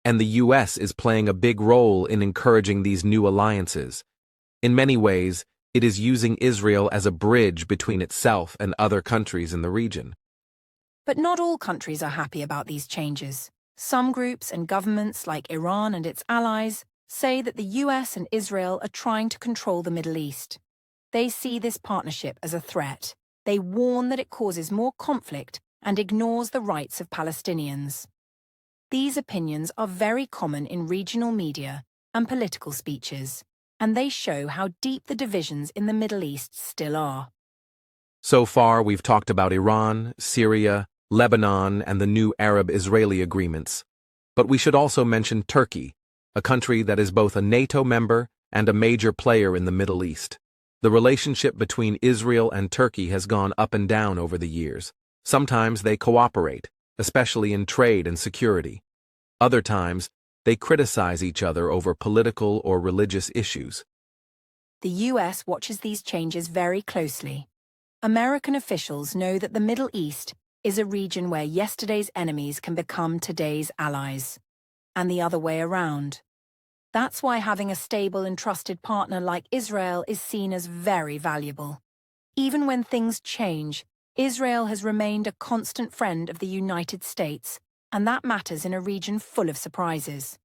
And the U.S. is playing a big role in encouraging these new alliances. In many ways, it is using Israel as a bridge between itself and other countries in the region. But not all countries are happy about these changes. Some groups and governments, like Iran and its allies, say that the U.S. and Israel are trying to control the Middle East. They see this partnership as a threat. They warn that it causes more conflict and ignores the rights of Palestinians. These opinions are very common in regional media and political speeches, and they show how deep the divisions in the Middle East still are. So far, we've talked about Iran, Syria, Lebanon, and the new Arab-Israeli agreements. But we should also mention Turkey, a country that is both a NATO member and a major player in the Middle East. The relationship between Israel and Turkey has gone up and down over the years. Sometimes they cooperate, especially in trade and security. Other times, they criticize each other over political or religious issues. The U.S. watches these changes very closely. American officials know that the Middle East is a region where yesterday's enemies can become today's allies, and the other way around. That's why having a stable and trusted partner like Israel is seen as very valuable. Even when things change, Israel has remained a constant friend of the United States, and that matters in a region full of surprises.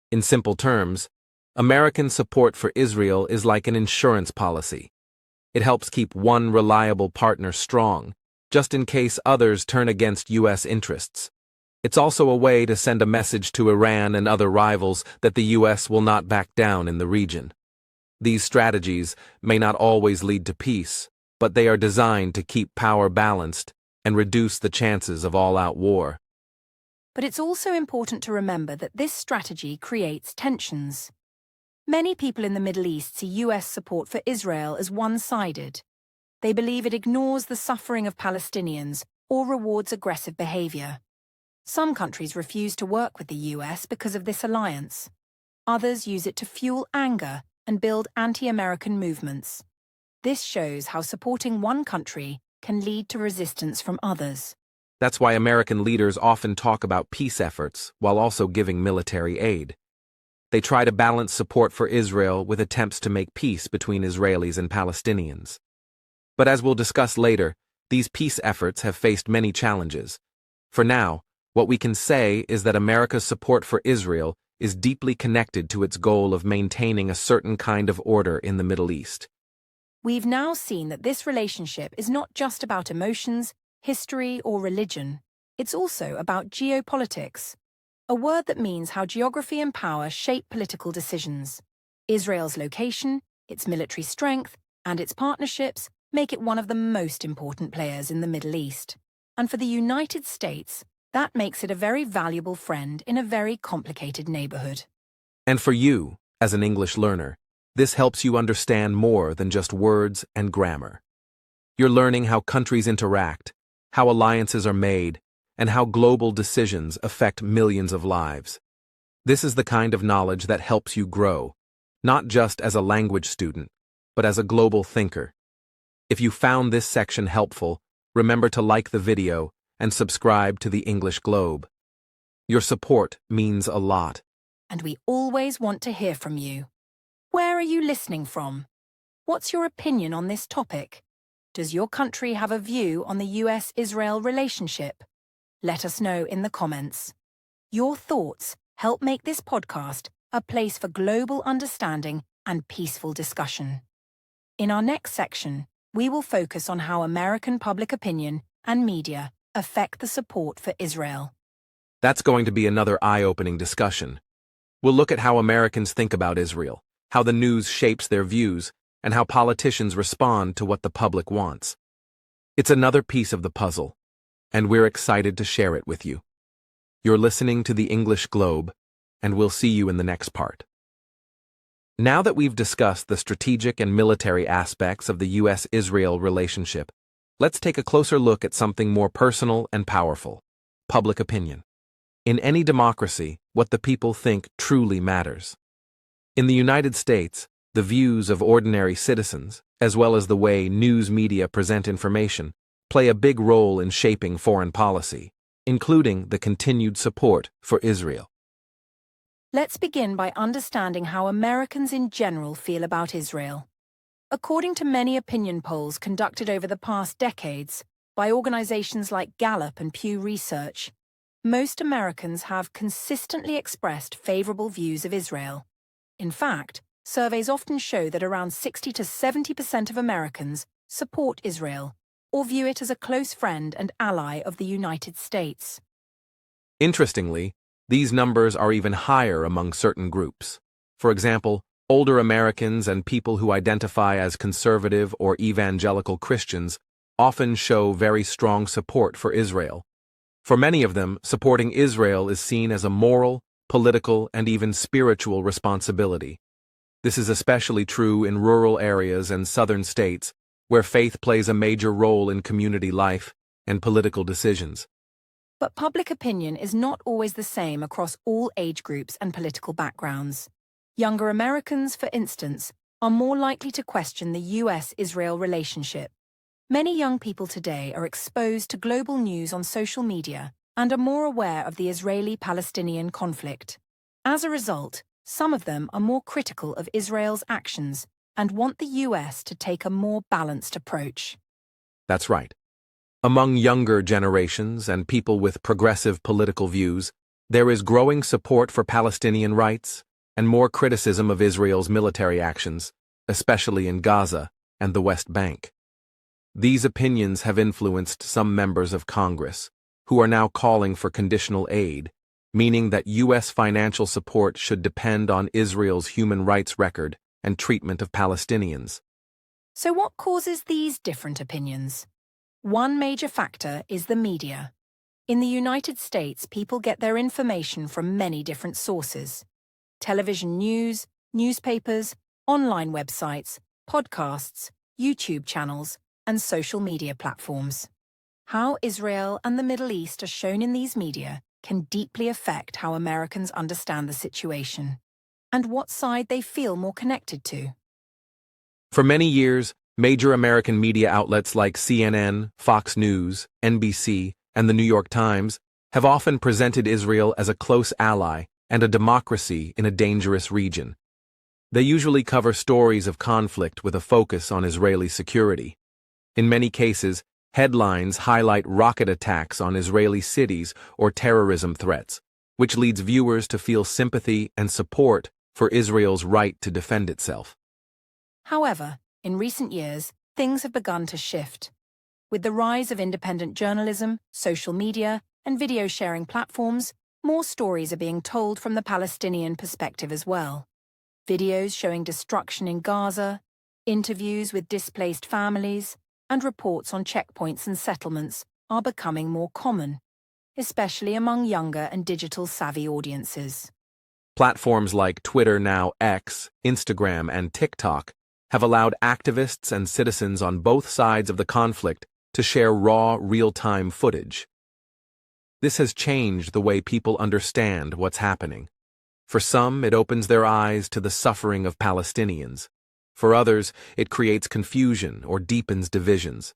In simple terms, American support for Israel is like an insurance policy. It helps keep one reliable partner strong, just in case others turn against U.S. interests. It's also a way to send a message to Iran and other rivals that the U.S. will not back down in the region. These strategies may not always lead to peace, but they are designed to keep power balanced and reduce the chances of all-out war. But it's also important to remember that this strategy creates tensions. Many people in the Middle East see U.S. support for Israel as one-sided. They believe it ignores the suffering of Palestinians or rewards aggressive behavior. Some countries refuse to work with the U.S. because of this alliance. Others use it to fuel anger and build anti-American movements. This shows how supporting one country can lead to resistance from others. That's why American leaders often talk about peace efforts while also giving military aid. They try to balance support for Israel with attempts to make peace between Israelis and Palestinians. But as we'll discuss later, these peace efforts have faced many challenges. For now, what we can say is that America's support for Israel is deeply connected to its goal of maintaining a certain kind of order in the Middle East. We've now seen that this relationship is not just about emotions, history, or religion. It's also about geopolitics, a word that means how geography and power shape political decisions. Israel's location, its military strength, and its partnerships make it one of the most important players in the Middle East. And for the United States, that makes it a very valuable friend in a very complicated neighborhood. And for you, as an English learner, this helps you understand more than just words and grammar. You're learning how countries interact, how alliances are made, and how global decisions affect millions of lives. This is the kind of knowledge that helps you grow, not just as a language student, but as a global thinker. If you found this section helpful, remember to like the video and subscribe to the English Globe. Your support means a lot. And we always want to hear from you. Where are you listening from? What's your opinion on this topic? Does your country have a view on the U.S. Israel relationship? Let us know in the comments. Your thoughts help make this podcast a place for global understanding and peaceful discussion. In our next section, we will focus on how American public opinion and media affect the support for Israel. That's going to be another eye-opening discussion. We'll look at how Americans think about Israel, how the news shapes their views, and how politicians respond to what the public wants. It's another piece of the puzzle, and we're excited to share it with you. You're listening to the English Globe, and we'll see you in the next part. Now that we've discussed the strategic and military aspects of the U.S. Israel relationship, let's take a closer look at something more personal and powerful: public opinion. In any democracy, what the people think truly matters. In the United States, the views of ordinary citizens, as well as the way news media present information, play a big role in shaping foreign policy, including the continued support for Israel. Let's begin by understanding how Americans in general feel about Israel. According to many opinion polls conducted over the past decades by organizations like Gallup and Pew Research, most Americans have consistently expressed favorable views of Israel. In fact, surveys often show that around 60 to 70% of Americans support Israel or view it as a close friend and ally of the United States. Interestingly, these numbers are even higher among certain groups. For example, older Americans and people who identify as conservative or evangelical Christians often show very strong support for Israel. For many of them, supporting Israel is seen as a moral, political, and even spiritual responsibility. This is especially true in rural areas and southern states, where faith plays a major role in community life and political decisions. But public opinion is not always the same across all age groups and political backgrounds. Younger Americans, for instance, are more likely to question the U.S.-Israel relationship. Many young people today are exposed to global news on social media and are more aware of the Israeli-Palestinian conflict. As a result, some of them are more critical of Israel's actions and want the U.S. to take a more balanced approach. That's right. Among younger generations and people with progressive political views, there is growing support for Palestinian rights and more criticism of Israel's military actions, especially in Gaza and the West Bank. These opinions have influenced some members of Congress, who are now calling for conditional aid, meaning that U.S. financial support should depend on Israel's human rights record and treatment of Palestinians. So what causes these different opinions? One major factor is the media. In the United States, people get their information from many different sources: television news, newspapers, online websites, podcasts, YouTube channels, and social media platforms. How Israel and the Middle East are shown in these media can deeply affect how Americans understand the situation and what side they feel more connected to. For many years, major American media outlets like CNN, Fox News, NBC, and the New York Times have often presented Israel as a close ally and a democracy in a dangerous region. They usually cover stories of conflict with a focus on Israeli security. In many cases, headlines highlight rocket attacks on Israeli cities or terrorism threats, which leads viewers to feel sympathy and support for Israel's right to defend itself. However, in recent years, things have begun to shift. With the rise of independent journalism, social media, and video sharing platforms, more stories are being told from the Palestinian perspective as well. Videos showing destruction in Gaza, interviews with displaced families, and reports on checkpoints and settlements are becoming more common, especially among younger and digital-savvy audiences. Platforms like Twitter, now X, Instagram, and TikTok have allowed activists and citizens on both sides of the conflict to share raw, real-time footage. This has changed the way people understand what's happening. For some, it opens their eyes to the suffering of Palestinians. For others, it creates confusion or deepens divisions.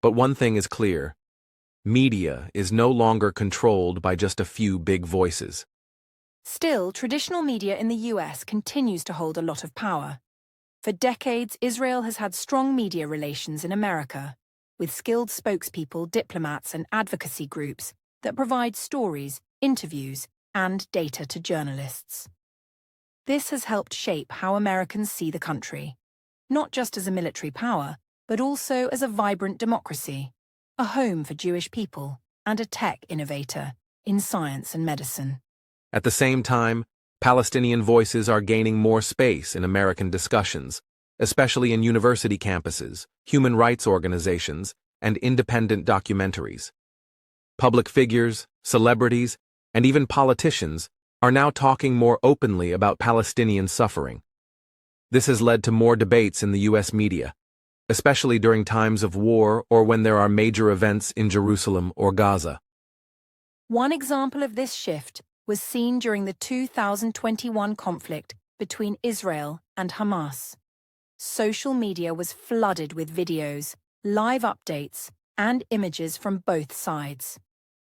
But one thing is clear: media is no longer controlled by just a few big voices. Still, traditional media in the US continues to hold a lot of power. For decades, Israel has had strong media relations in America, with skilled spokespeople, diplomats, and advocacy groups that provide stories, interviews, and data to journalists. This has helped shape how Americans see the country, not just as a military power, but also as a vibrant democracy, a home for Jewish people, and a tech innovator in science and medicine. At the same time, Palestinian voices are gaining more space in American discussions, especially in university campuses, human rights organizations, and independent documentaries. Public figures, celebrities, and even politicians are now talking more openly about Palestinian suffering. This has led to more debates in the U.S. media, especially during times of war or when there are major events in Jerusalem or Gaza. One example of this shift was seen during the 2021 conflict between Israel and Hamas. Social media was flooded with videos, live updates, and images from both sides.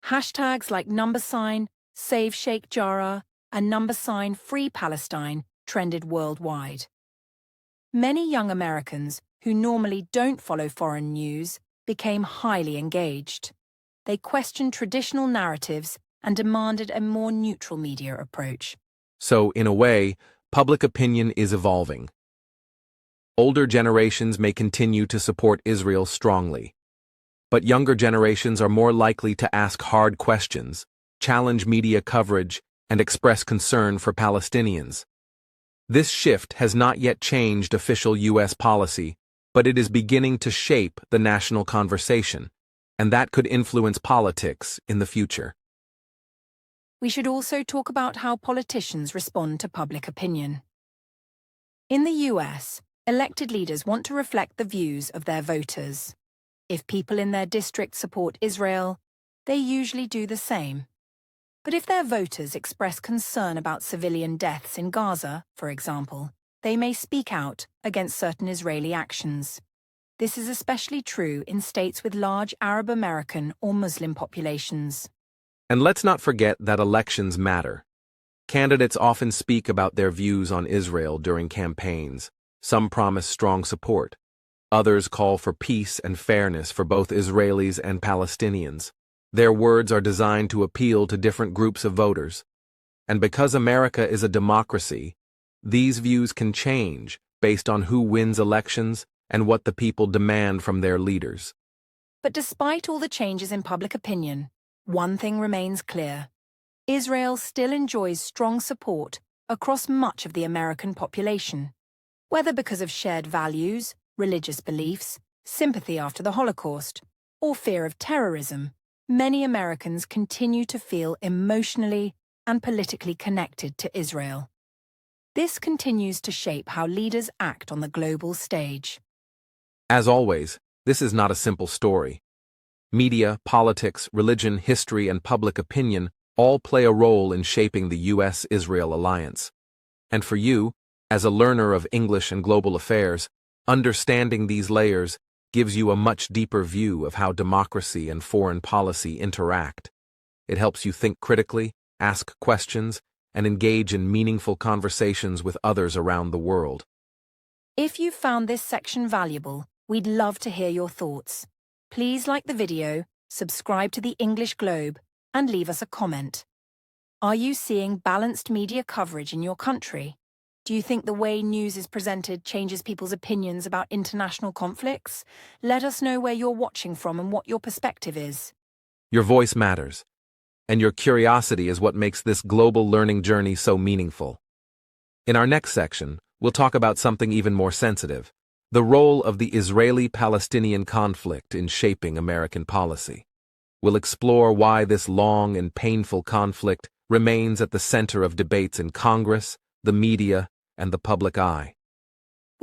Hashtags like #Save Sheikh Jarrah and #Free Palestine trended worldwide. Many young Americans who normally don't follow foreign news became highly engaged. They questioned traditional narratives and demanded a more neutral media approach. So, in a way, public opinion is evolving. Older generations may continue to support Israel strongly, but younger generations are more likely to ask hard questions, challenge media coverage, and express concern for Palestinians. This shift has not yet changed official U.S. policy, but it is beginning to shape the national conversation, and that could influence politics in the future. We should also talk about how politicians respond to public opinion. In the US, elected leaders want to reflect the views of their voters. If people in their district support Israel, they usually do the same. But if their voters express concern about civilian deaths in Gaza, for example, they may speak out against certain Israeli actions. This is especially true in states with large Arab American or Muslim populations. And let's not forget that elections matter. Candidates often speak about their views on Israel during campaigns. Some promise strong support. Others call for peace and fairness for both Israelis and Palestinians. Their words are designed to appeal to different groups of voters. And because America is a democracy, these views can change based on who wins elections and what the people demand from their leaders. But despite all the changes in public opinion, one thing remains clear: Israel still enjoys strong support across much of the American population. Whether because of shared values, religious beliefs, sympathy after the Holocaust, or fear of terrorism, many Americans continue to feel emotionally and politically connected to Israel. This continues to shape how leaders act on the global stage. As always, this is not a simple story. Media, politics, religion, history, and public opinion all play a role in shaping the U.S. Israel alliance. And for you, as a learner of English and global affairs, understanding these layers gives you a much deeper view of how democracy and foreign policy interact. It helps you think critically, ask questions, and engage in meaningful conversations with others around the world. If you found this section valuable, we'd love to hear your thoughts. Please like the video, subscribe to the English Globe, and leave us a comment. Are you seeing balanced media coverage in your country? Do you think the way news is presented changes people's opinions about international conflicts? Let us know where you're watching from and what your perspective is. Your voice matters, and your curiosity is what makes this global learning journey so meaningful. In our next section, we'll talk about something even more sensitive: the role of the Israeli-Palestinian conflict in shaping American policy. We'll explore why this long and painful conflict remains at the center of debates in Congress, the media, and the public eye.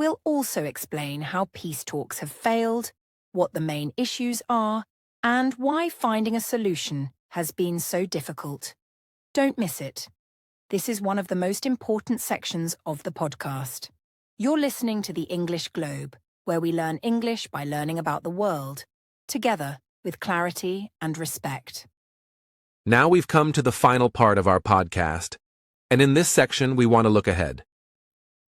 We'll also explain how peace talks have failed, what the main issues are, and why finding a solution has been so difficult. Don't miss it. This is one of the most important sections of the podcast. You're listening to the English Globe, where we learn English by learning about the world, together with clarity and respect. Now we've come to the final part of our podcast, and in this section we want to look ahead.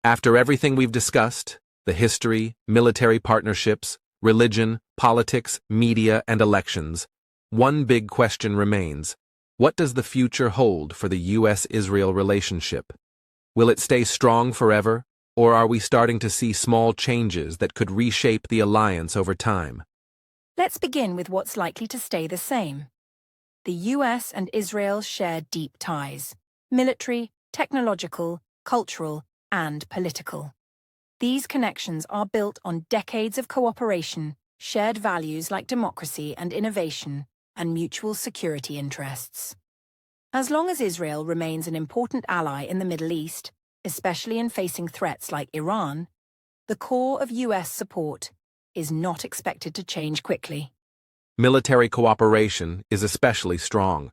After everything we've discussed, the history, military partnerships, religion, politics, media, and elections, one big question remains. What does the future hold for the U.S. Israel relationship? Will it stay strong forever, or are we starting to see small changes that could reshape the alliance over time? Let's begin with what's likely to stay the same. The U.S. and Israel share deep ties: military, technological, cultural, and political. These connections are built on decades of cooperation, shared values like democracy and innovation, and mutual security interests. As long as Israel remains an important ally in the Middle East, especially in facing threats like Iran, the core of U.S. support is not expected to change quickly. Military cooperation is especially strong.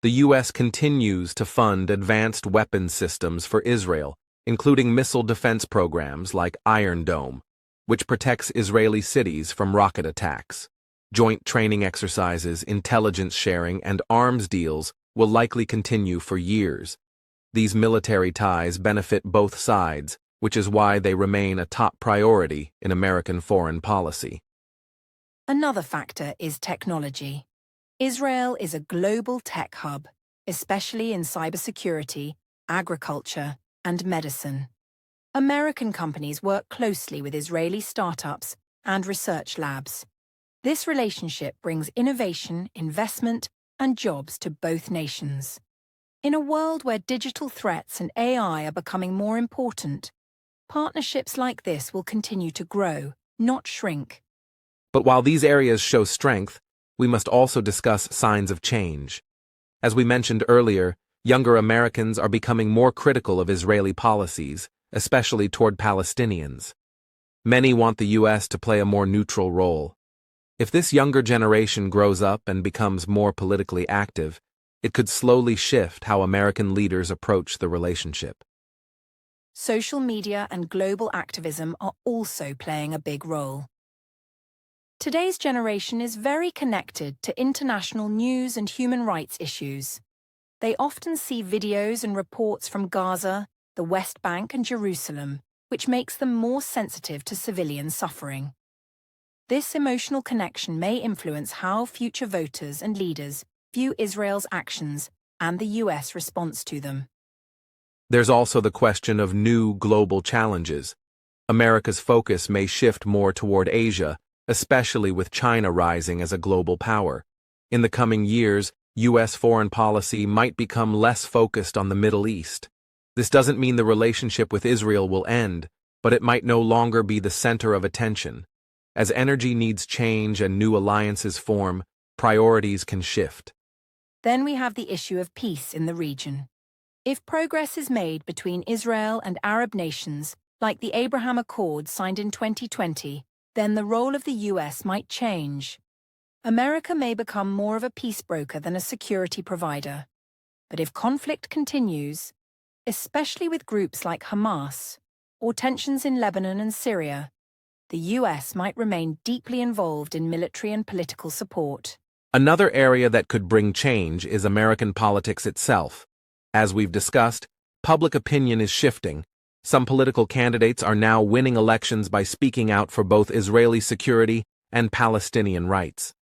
The U.S. continues to fund advanced weapons systems for Israel, including missile defense programs like Iron Dome, which protects Israeli cities from rocket attacks. Joint training exercises, intelligence sharing, and arms deals will likely continue for years. These military ties benefit both sides, which is why they remain a top priority in American foreign policy. Another factor is technology. Israel is a global tech hub, especially in cybersecurity, agriculture, and medicine. American companies work closely with Israeli startups and research labs. This relationship brings innovation, investment, and jobs to both nations. In a world where digital threats and AI are becoming more important, partnerships like this will continue to grow, not shrink. But while these areas show strength, we must also discuss signs of change. As we mentioned earlier, younger Americans are becoming more critical of Israeli policies, especially toward Palestinians. Many want the U.S. to play a more neutral role. If this younger generation grows up and becomes more politically active, it could slowly shift how American leaders approach the relationship. Social media and global activism are also playing a big role. Today's generation is very connected to international news and human rights issues. They often see videos and reports from Gaza, the West Bank, and Jerusalem, which makes them more sensitive to civilian suffering. This emotional connection may influence how future voters and leaders view Israel's actions and the U.S. response to them. There's also the question of new global challenges. America's focus may shift more toward Asia, especially with China rising as a global power. In the coming years, U.S. foreign policy might become less focused on the Middle East. This doesn't mean the relationship with Israel will end, but it might no longer be the center of attention. As energy needs change and new alliances form, priorities can shift. Then we have the issue of peace in the region. If progress is made between Israel and Arab nations, like the Abraham Accords signed in 2020, then the role of the U.S. might change. America may become more of a peace broker than a security provider. But if conflict continues, especially with groups like Hamas or tensions in Lebanon and Syria, the U.S. might remain deeply involved in military and political support. Another area that could bring change is American politics itself. As we've discussed, public opinion is shifting. Some political candidates are now winning elections by speaking out for both Israeli security and Palestinian rights.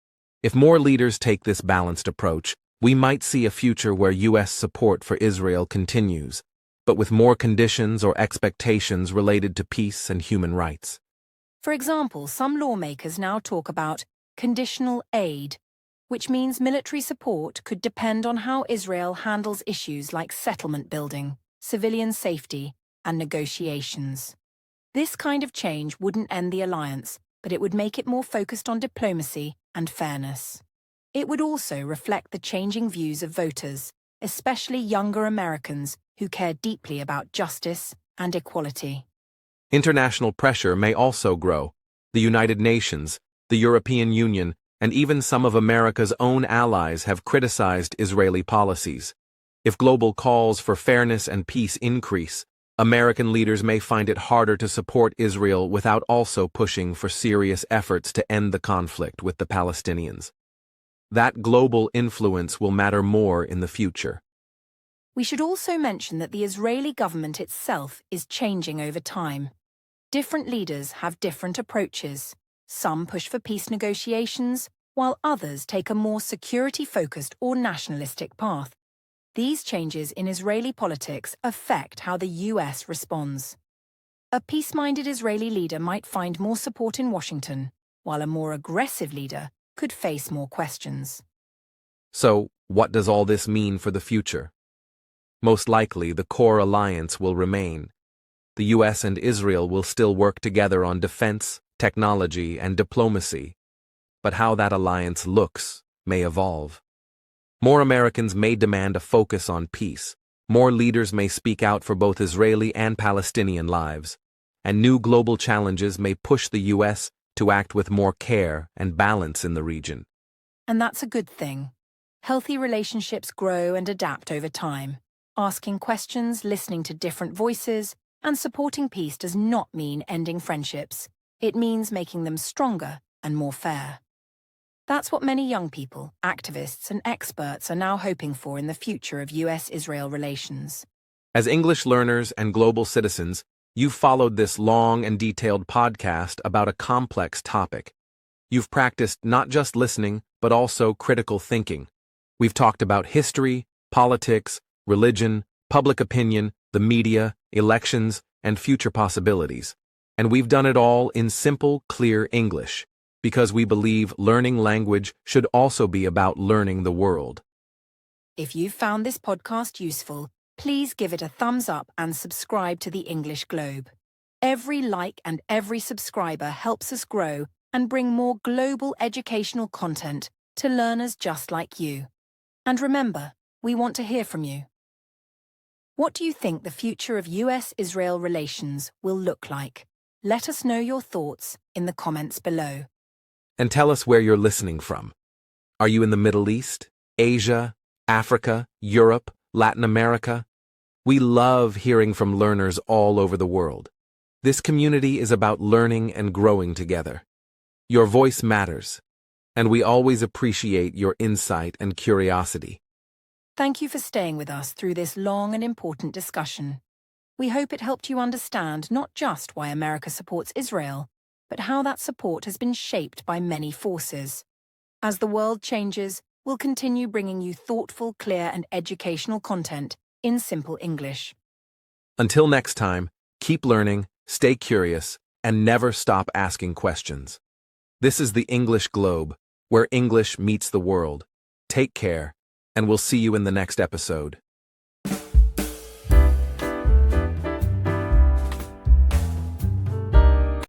If more leaders take this balanced approach, we might see a future where U.S. support for Israel continues, but with more conditions or expectations related to peace and human rights. For example, some lawmakers now talk about conditional aid, which means military support could depend on how Israel handles issues like settlement building, civilian safety, and negotiations. This kind of change wouldn't end the alliance, but it would make it more focused on diplomacy and fairness. It would also reflect the changing views of voters, especially younger Americans who care deeply about justice and equality. International pressure may also grow. The United Nations, the European Union, and even some of America's own allies have criticized Israeli policies. If global calls for fairness and peace increase, American leaders may find it harder to support Israel without also pushing for serious efforts to end the conflict with the Palestinians. That global influence will matter more in the future. We should also mention that the Israeli government itself is changing over time. Different leaders have different approaches. Some push for peace negotiations, while others take a more security-focused or nationalistic path. These changes in Israeli politics affect how the U.S. responds. A peace-minded Israeli leader might find more support in Washington, while a more aggressive leader could face more questions. So, what does all this mean for the future? Most likely, the core alliance will remain. The U.S. and Israel will still work together on defense, technology, and diplomacy. But how that alliance looks may evolve. More Americans may demand a focus on peace. More leaders may speak out for both Israeli and Palestinian lives. And new global challenges may push the U.S. to act with more care and balance in the region. And that's a good thing. Healthy relationships grow and adapt over time. Asking questions, listening to different voices, and supporting peace does not mean ending friendships. It means making them stronger and more fair. That's what many young people, activists, and experts are now hoping for in the future of U.S.-Israel relations. As English learners and global citizens, you've followed this long and detailed podcast about a complex topic. You've practiced not just listening, but also critical thinking. We've talked about history, politics, religion, public opinion, the media, elections, and future possibilities. And we've done it all in simple, clear English, because we believe learning language should also be about learning the world. If you found this podcast useful, please give it a thumbs up and subscribe to the English Globe. Every like and every subscriber helps us grow and bring more global educational content to learners just like you. And remember, we want to hear from you. What do you think the future of U.S.-Israel relations will look like? Let us know your thoughts in the comments below. And tell us where you're listening from. Are you in the Middle East, Asia, Africa, Europe, Latin America? We love hearing from learners all over the world. This community is about learning and growing together. Your voice matters, and we always appreciate your insight and curiosity. Thank you for staying with us through this long and important discussion. We hope it helped you understand not just why America supports Israel, but how that support has been shaped by many forces. As the world changes, we'll continue bringing you thoughtful, clear, and educational content in simple English. Until next time, keep learning, stay curious, and never stop asking questions. This is the English Globe, where English meets the world. Take care, and we'll see you in the next episode.